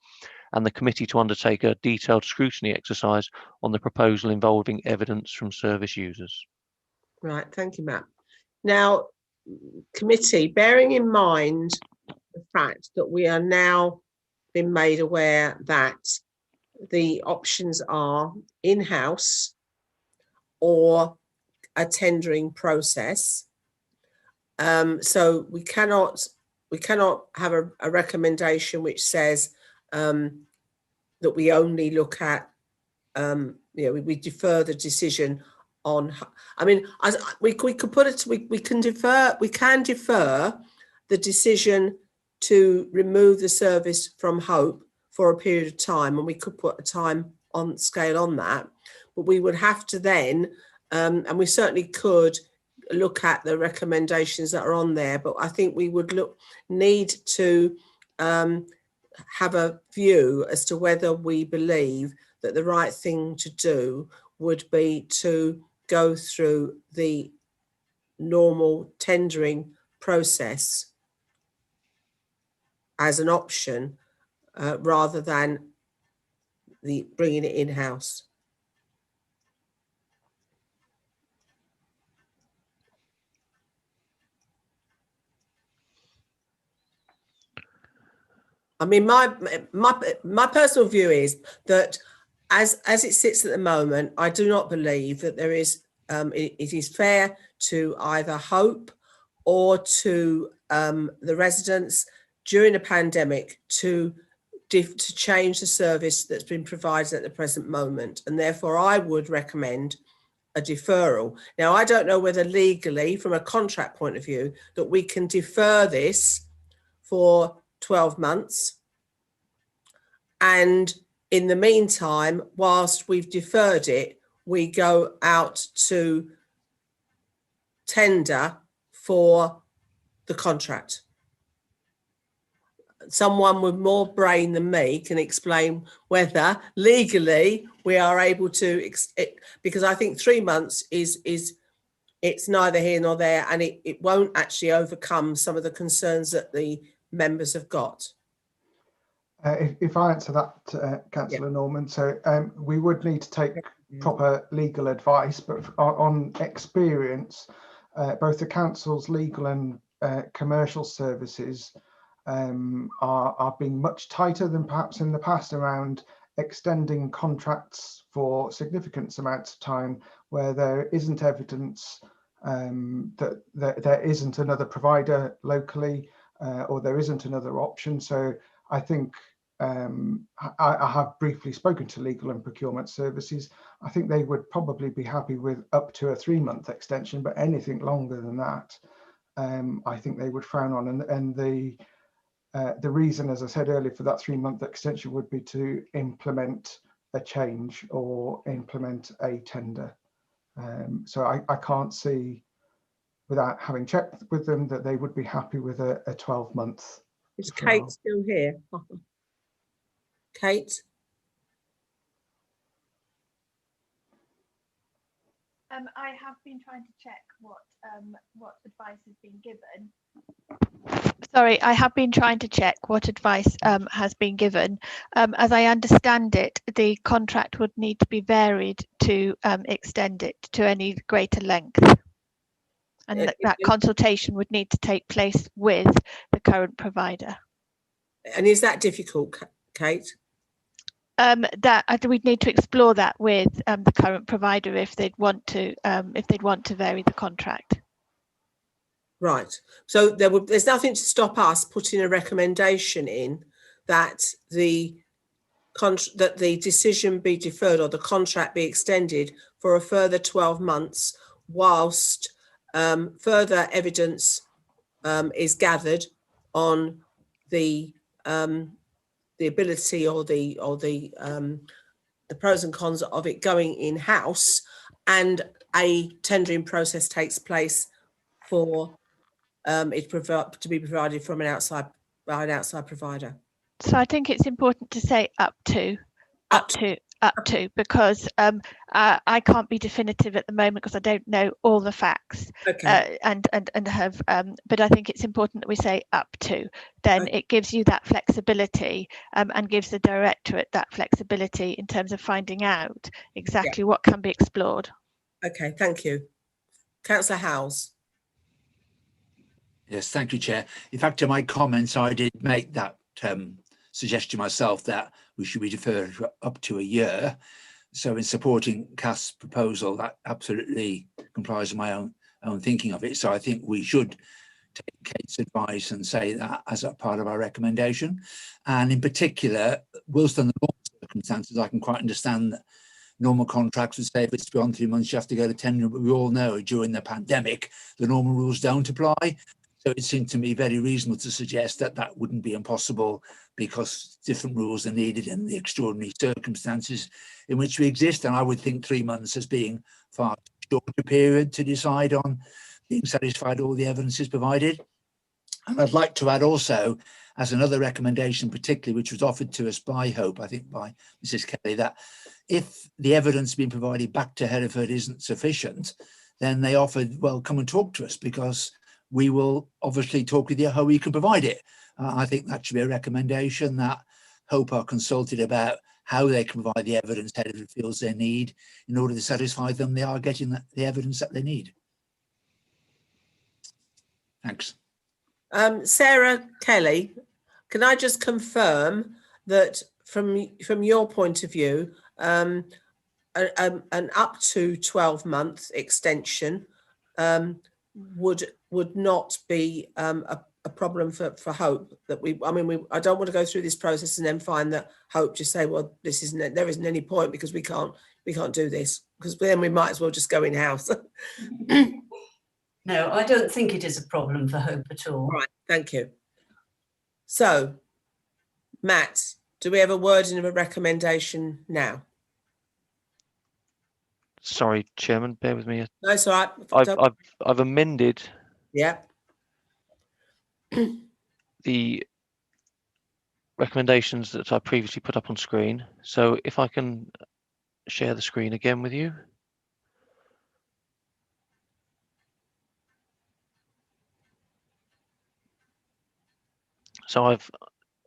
and the committee to undertake a detailed scrutiny exercise on the proposal involving evidence from service users. Right, thank you, Matt. Now, committee, bearing in mind the fact that we are now being made aware that the options are in-house or a tendering process, so we cannot have a recommendation which says that we only look at we defer the decision on. I mean, we could put it. We can defer the decision to remove the service from Hope for a period of time, and we could put a time on scale on that. But we would have to then, and we certainly could look at the recommendations that are on there. But I think we would need to have a view as to whether we believe that the right thing to do would be to go through the normal tendering process as an option rather than bringing it in-house. I mean, my personal view is that as it sits at the moment, I do not believe that there is it is fair to either Hope or to the residents during a pandemic to change the service that's been provided at the present moment, and therefore I would recommend a deferral. Now, I don't know whether legally, from a contract point of view, that we can defer this for 12 months. And in the meantime, whilst we've deferred it, we go out to tender for the contract. Someone with more brain than me can explain whether legally we are able to, because I think 3 months it's neither here nor there, and it won't actually overcome some of the concerns that the members have got. If I answer that, Councillor Norman, so we would need to take proper legal advice, but on experience, both the council's legal and commercial services are being much tighter than perhaps in the past around extending contracts for significant amounts of time where there isn't evidence that there isn't another provider locally or there isn't another option. So I think I have briefly spoken to legal and procurement services. I think they would probably be happy with up to a 3-month extension, but anything longer than that, I think they would frown on. And the reason, as I said earlier, for that 3-month extension would be to implement a change or implement a tender. So I can't see, without having checked with them, that they would be happy with a 12-month. Is Kate still here? Kate? I have been trying to check what advice has been given. Sorry, I have been trying to check what advice has been given. As I understand it, the contract would need to be varied to extend it to any greater length. And that consultation would need to take place with the current provider. And is that difficult, Kate? We'd need to explore that with the current provider if they'd want to vary the contract. Right. So there's nothing to stop us putting a recommendation in that the decision be deferred or the contract be extended for a further 12 months whilst further evidence is gathered on the ability or the the pros and cons of it going in-house, and a tendering process takes place for it to be provided from an outside provider. So I think it's important to say up to, because I can't be definitive at the moment because I don't know all the facts. Okay. And have but I think it's important that we say up to. Then it gives you that flexibility and gives the directorate that flexibility in terms of finding out exactly what can be explored. Okay, thank you. Councillor Howells. Yes, thank you, Chair. In fact, in my comments, I did make that suggestion myself that we should be deferred for up to a year. So in supporting Kath's proposal, that absolutely complies with my own thinking of it. So I think we should take Kate's advice and say that as a part of our recommendation. And in particular, whilst under normal circumstances, I can quite understand that normal contracts would say if it's beyond 3 months, you have to go to tender. But we all know during the pandemic, the normal rules don't apply. So it seemed to me very reasonable to suggest that that wouldn't be impossible because different rules are needed in the extraordinary circumstances in which we exist. And I would think 3 months as being far too short a period to decide on being satisfied all the evidence is provided. And I'd like to add also, as another recommendation, particularly which was offered to us by Hope, I think by Mrs. Kelly, that if the evidence being provided back to Hereford isn't sufficient, then they offered, well, come and talk to us because we will obviously talk with you how we can provide it. I think that should be a recommendation that Hope are consulted about how they can provide the evidence Hereford feels they need in order to satisfy them they are getting the evidence that they need. Thanks. Sarah Kelly, can I just confirm that from your point of view, an up to 12-month extension would not be a problem for Hope? That I don't want to go through this process and then find that Hope just say, well, there isn't any point because we can't do this, because then we might as well just go in-house. No, I don't think it is a problem for Hope at all. Right, thank you. So, Matt, do we have a wording of a recommendation now? Sorry, Chairman, bear with me. No, it's all right. I've amended. Yeah. The recommendations that I previously put up on screen. So if I can share the screen again with you. So I've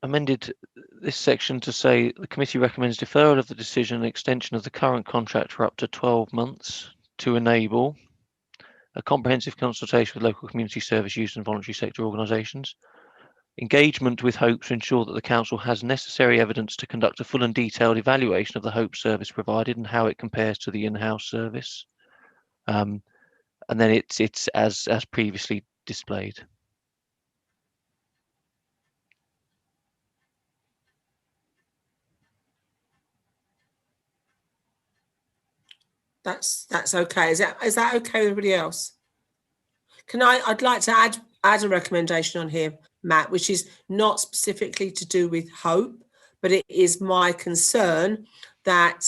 amended this section to say the committee recommends deferral of the decision and extension of the current contract for up to 12 months to enable a comprehensive consultation with local community service users and voluntary sector organisations, engagement with Hope to ensure that the council has necessary evidence to conduct a full and detailed evaluation of the Hope service provided and how it compares to the in-house service, and then it's as previously displayed. That's okay. Is that okay with everybody else? I'd like to add a recommendation on here, Matt, which is not specifically to do with Hope, but it is my concern that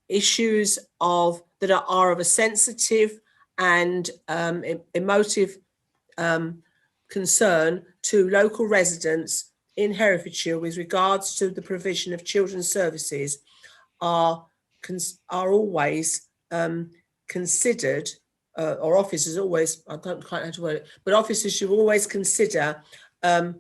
issues that are of a sensitive and emotive concern to local residents in Herefordshire with regards to the provision of children's services are always considered, or officers always, I don't quite know how to word it, but officers should always consider the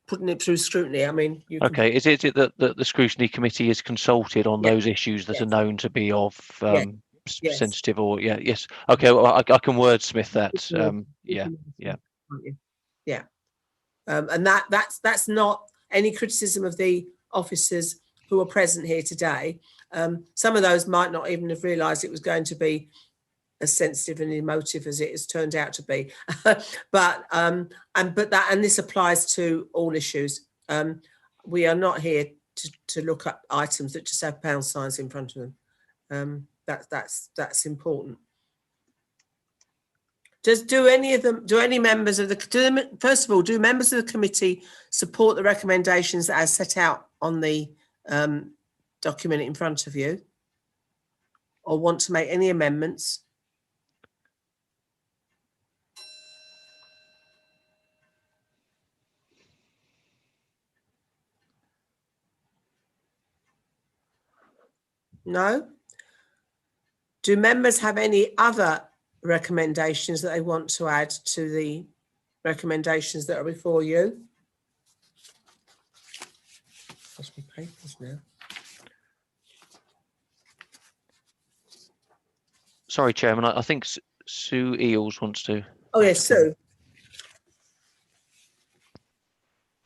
putting it through scrutiny. I mean, okay, is it that the scrutiny committee is consulted on those issues that are known to be of sensitive or yes, okay, well, I can wordsmith that. And that's not any criticism of the officers who are present here today. Some of those might not even have realised it was going to be as sensitive and emotive as it has turned out to be. but this applies to all issues. We are not here to look at items that just have pound signs in front of them. That's important. Do members of the committee support the recommendations as set out on the document it in front of you or want to make any amendments? No? Do members have any other recommendations that they want to add to the recommendations that are before you? Lost my papers now. Sorry, Chairman, I think Sue Eales wants to. Oh, yes, Sue.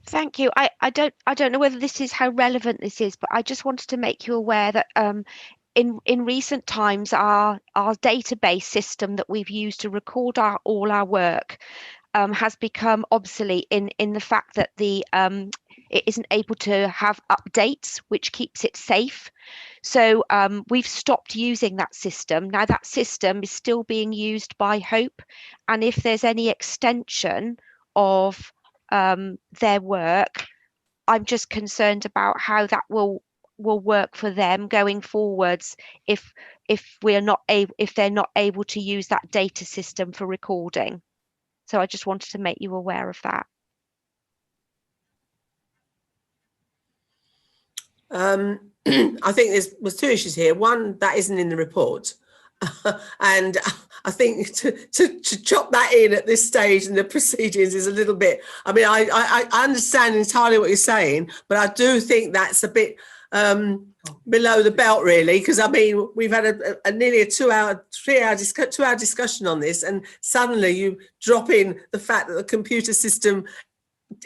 Thank you. I don't know whether this is how relevant this is, but I just wanted to make you aware that in recent times our database system that we've used to record all our work has become obsolete in the fact that it isn't able to have updates, which keeps it safe. So we've stopped using that system. Now that system is still being used by Hope, and if there's any extension of their work, I'm just concerned about how that will work for them going forwards if they're not able to use that data system for recording. So I just wanted to make you aware of that. I think there's two issues here. One, that isn't in the report. And I think to chop that in at this stage in the proceedings is a little bit, I mean, I understand entirely what you're saying, but I do think that's a bit below the belt, really, because I mean, we've had a nearly a 2-hour discussion on this, and suddenly you drop in the fact that the computer system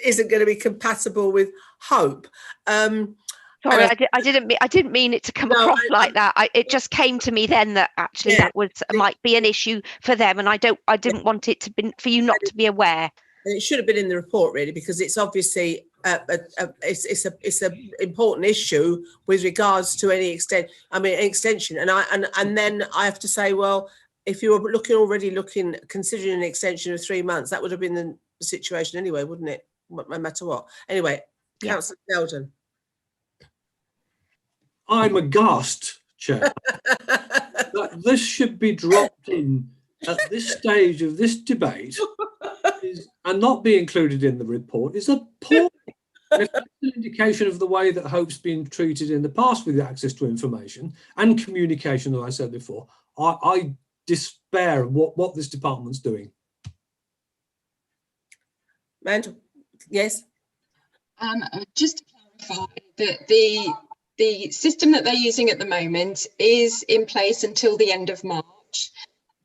isn't going to be compatible with Hope. Sorry, I didn't mean it to come across like that. It just came to me then that actually that might be an issue for them, and I didn't want it to be for you not to be aware. It should have been in the report, really, because it's obviously it's an important issue with regards to any extension. And then I have to say, well, if you were considering an extension of 3 months, that would have been the situation anyway, wouldn't it? No matter what. Anyway, Councillor Sheldon. I'm aghast, Chair, that this should be dropped in at this stage of this debate and not be included in the report is a poor indication of the way that Hope's been treated in the past with access to information and communication, as I said before. I despair of what this department's doing. Randall, yes. Just to clarify that the system that they're using at the moment is in place until the end of March.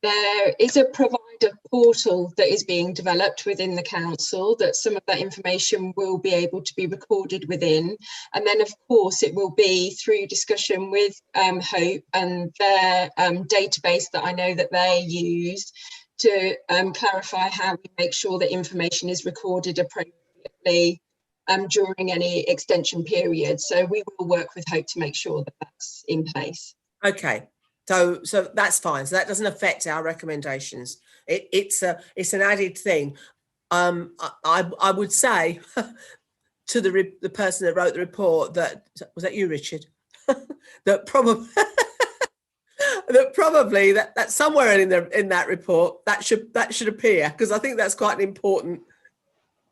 There is a provider portal that is being developed within the council that some of that information will be able to be recorded within. And then, of course, it will be through discussion with Hope and their database that I know that they use to clarify how we make sure that information is recorded appropriately during any extension period. So we will work with Hope to make sure that that's in place. Okay, so that's fine. So that doesn't affect our recommendations. It's an added thing. I would say to the person that wrote the report was that you, Richard, that probably that somewhere in that report that should appear, because I think that's quite an important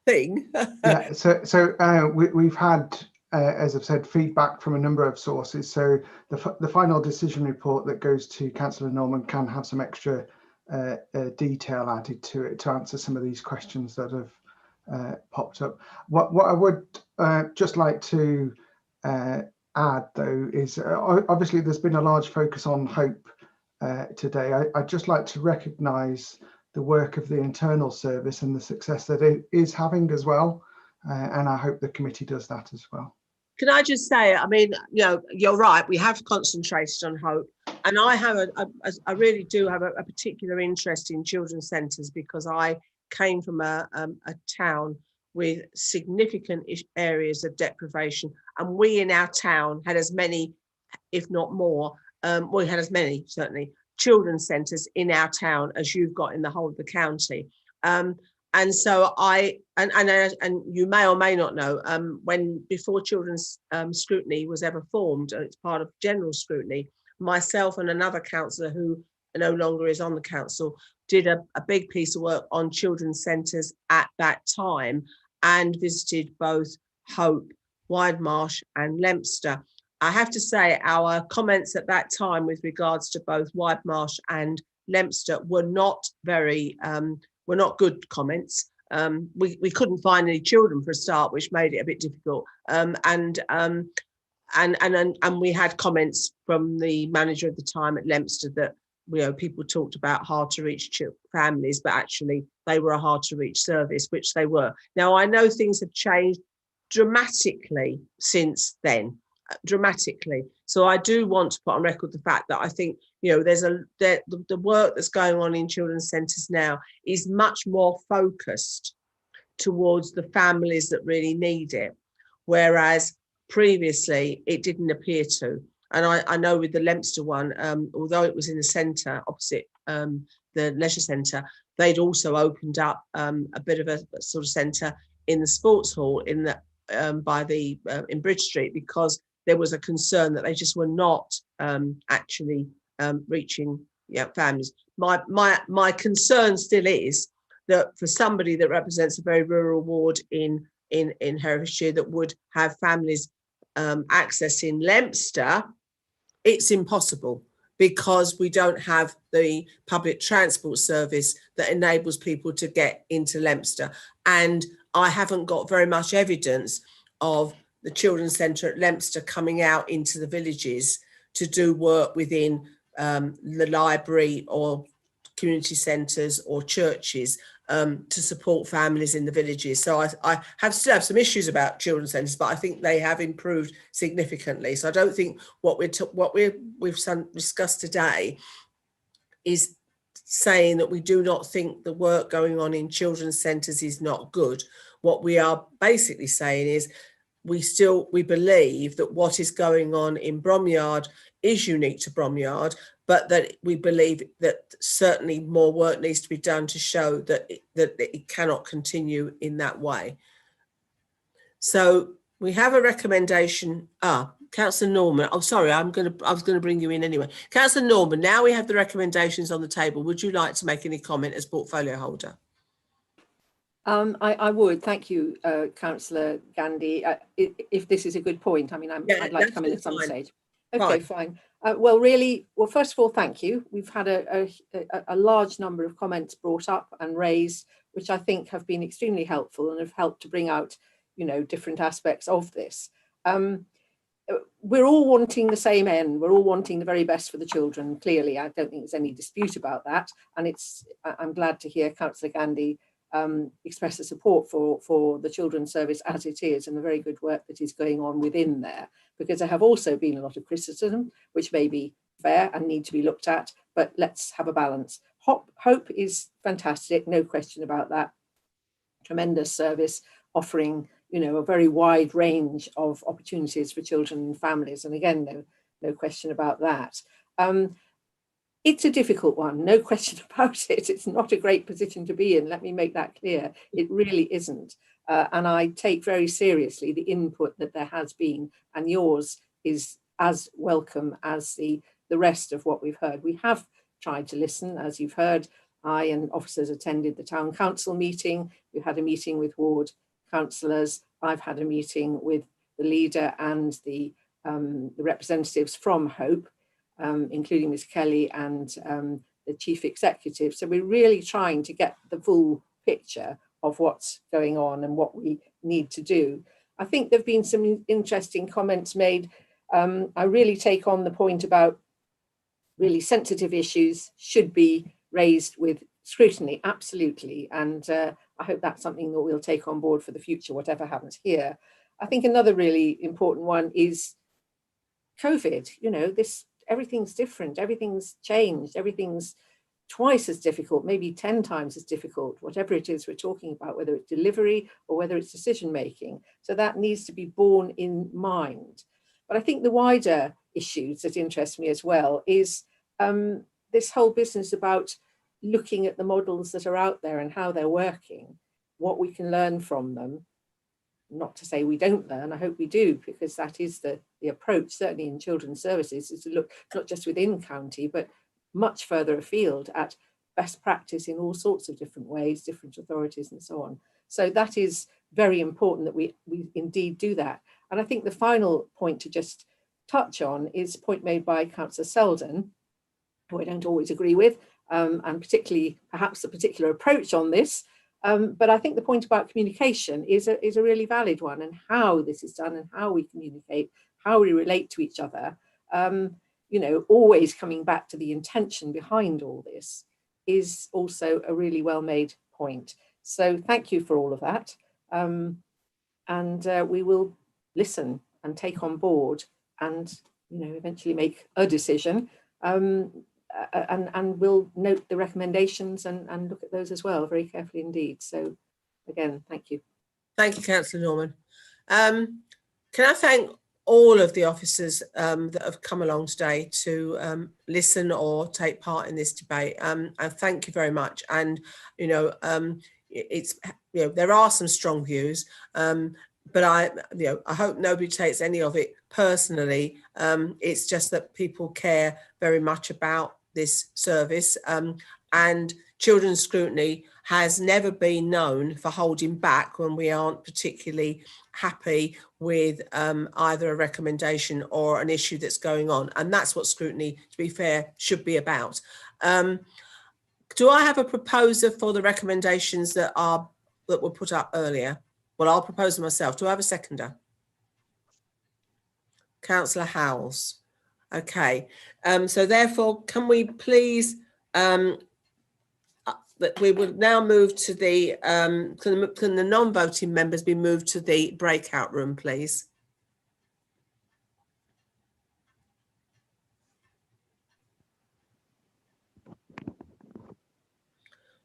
thing. Yeah, so we've had, as I've said, feedback from a number of sources. So the final decision report that goes to Councillor Norman can have some extra detail added to it to answer some of these questions that have popped up. What I would just like to add, though, is obviously there's been a large focus on Hope today. I'd just like to recognise the work of the internal service and the success that it is having as well. And I hope the committee does that as well. Can I just say, I mean, you're right, we have concentrated on Hope, and I really do have a particular interest in children's centres, because I came from a town with significant areas of deprivation, and we in our town had as many, if not more, we had as many, certainly, children's centres in our town as you've got in the whole of the county. And And so and you may or may not know, when before children's scrutiny was ever formed, and it's part of general scrutiny, myself and another councillor who no longer is on the council did a big piece of work on children's centres at that time and visited both Hope, Widemarsh and Leominster. I have to say our comments at that time with regards to both Widemarsh and Leominster were not good comments. We couldn't find any children for a start, which made it a bit difficult. And we had comments from the manager at the time at Leominster that people talked about hard to reach families, but actually they were a hard to reach service, which they were. Now I know things have changed dramatically since then, dramatically. So I do want to put on record the fact that I think there's the work that's going on in children's centres now is much more focused towards the families that really need it, whereas previously it didn't appear to. And I know with the Leominster one, although it was in the centre opposite the leisure centre, they'd also opened up a bit of a sort of centre in the sports hall in Bridge Street, because there was a concern that they just were not actually reaching families. My concern still is that for somebody that represents a very rural ward in Herefordshire that would have families accessing Leominster, it's impossible, because we don't have the public transport service that enables people to get into Leominster. And I haven't got very much evidence of the children's centre at Leominster coming out into the villages to do work within the library or community centres or churches to support families in the villages. So I still have some issues about children's centres, but I think they have improved significantly. So I don't think what we've discussed today is saying that we do not think the work going on in children's centres is not good. What we are basically saying is we believe that what is going on in Bromyard is unique to Bromyard, but that we believe that certainly more work needs to be done to show that it cannot continue in that way. So we have a recommendation. Councillor Norman. Oh, sorry, I was going to bring you in anyway. Councillor Norman, now we have the recommendations on the table. Would you like to make any comment as portfolio holder? I would. Thank you, Councillor Gandhi. If this is a good point, I mean, I'd like to come in at some stage. Okay, fine. Well, first of all, thank you. We've had a large number of comments brought up and raised, which I think have been extremely helpful and have helped to bring out, different aspects of this. We're all wanting the same end. We're all wanting the very best for the children. Clearly, I don't think there's any dispute about that. And I'm glad to hear Councillor Gandhi express the support for the children's service as it is, and the very good work that is going on within there, because there have also been a lot of criticism, which may be fair and need to be looked at, but let's have a balance. Hope is fantastic, no question about that. Tremendous service, offering a very wide range of opportunities for children and families, and again, no question about that. It's a difficult one, no question about it. It's not a great position to be in, let me make that clear. It really isn't. And I take very seriously the input that there has been, and yours is as welcome as the rest of what we've heard. We have tried to listen, as you've heard. I and officers attended the town council meeting. We had a meeting with ward councillors. I've had a meeting with the leader and the representatives from Hope, including Ms. Kelly and the chief executive. So we're really trying to get the full picture of what's going on and what we need to do. I think there have been some interesting comments made. I really take on the point about really sensitive issues should be raised with scrutiny, absolutely. And I hope that's something that we'll take on board for the future, whatever happens here. I think another really important one is COVID. Everything's different, everything's changed, everything's twice as difficult, maybe 10 times as difficult, whatever it is we're talking about, whether it's delivery or whether it's decision making. So that needs to be borne in mind. But I think the wider issues that interest me as well is this whole business about looking at the models that are out there and how they're working, what we can learn from them. Not to say we don't learn, I hope we do, because that is the approach, certainly in children's services, is to look not just within county, but much further afield at best practice in all sorts of different ways, different authorities and so on. So that is very important that we indeed do that. And I think the final point to just touch on is a point made by Councillor Selden, who I don't always agree with, and particularly perhaps a particular approach on this. But I think the point about communication is a really valid one, and how this is done and how we communicate, how we relate to each other, you know, always coming back to the intention behind all this is also a really well made point. So thank you for all of that. And we will listen and take on board and, you know, eventually make a decision. And we'll note the recommendations and look at those as well very carefully indeed. So again, thank you. Thank you, Councillor Norman. Can I thank all of the officers that have come along today to listen or take part in this debate. And thank you very much. And, you know, it's, you know, there are some strong views, but I hope nobody takes any of it personally. It's just that people care very much about this service, and Children's Scrutiny has never been known for holding back when we aren't particularly happy with either a recommendation or an issue that's going on, and that's what Scrutiny, to be fair, should be about. Do I have a proposer for the recommendations that were put up earlier? Well, I'll propose them myself. Do I have a seconder? Councillor Howells. Okay, so therefore, can we please, that we will now move to the, can the non-voting members be moved to the breakout room, please?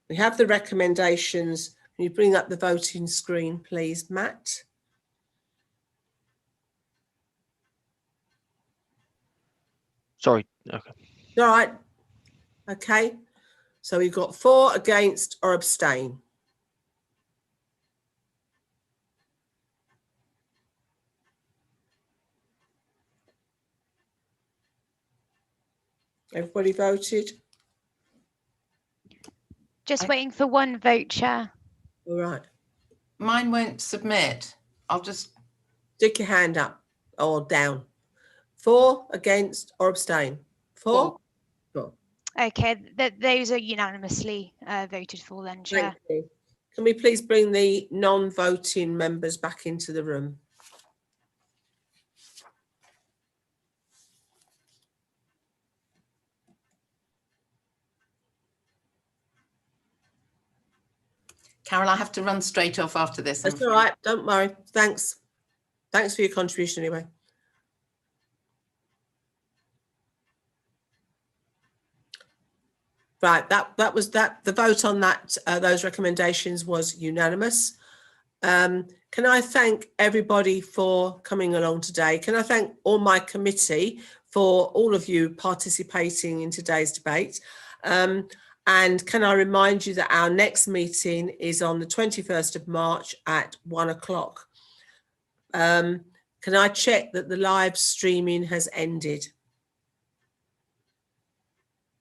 We have the recommendations. Can you bring up the voting screen, please, Matt? Sorry. Okay. All right. Okay. So we've got 4 against or abstain. Everybody voted? Just waiting for one vote, Chair. All right. Mine won't submit. I'll just stick your hand up or down. 4 against or abstain. 4. 4. Okay, those are unanimously voted for then, Chair. Thank you. Can we please bring the non-voting members back into the room? Carol, I have to run straight off after this. That's all right. Don't worry. Thanks. Thanks for your contribution anyway. Right, that was that. The vote on that, those recommendations was unanimous. Can I thank everybody for coming along today? Can I thank all my committee for all of you participating in today's debate? And can I remind you that our next meeting is on the 21st of March at 1 o'clock. Can I check that the live streaming has ended?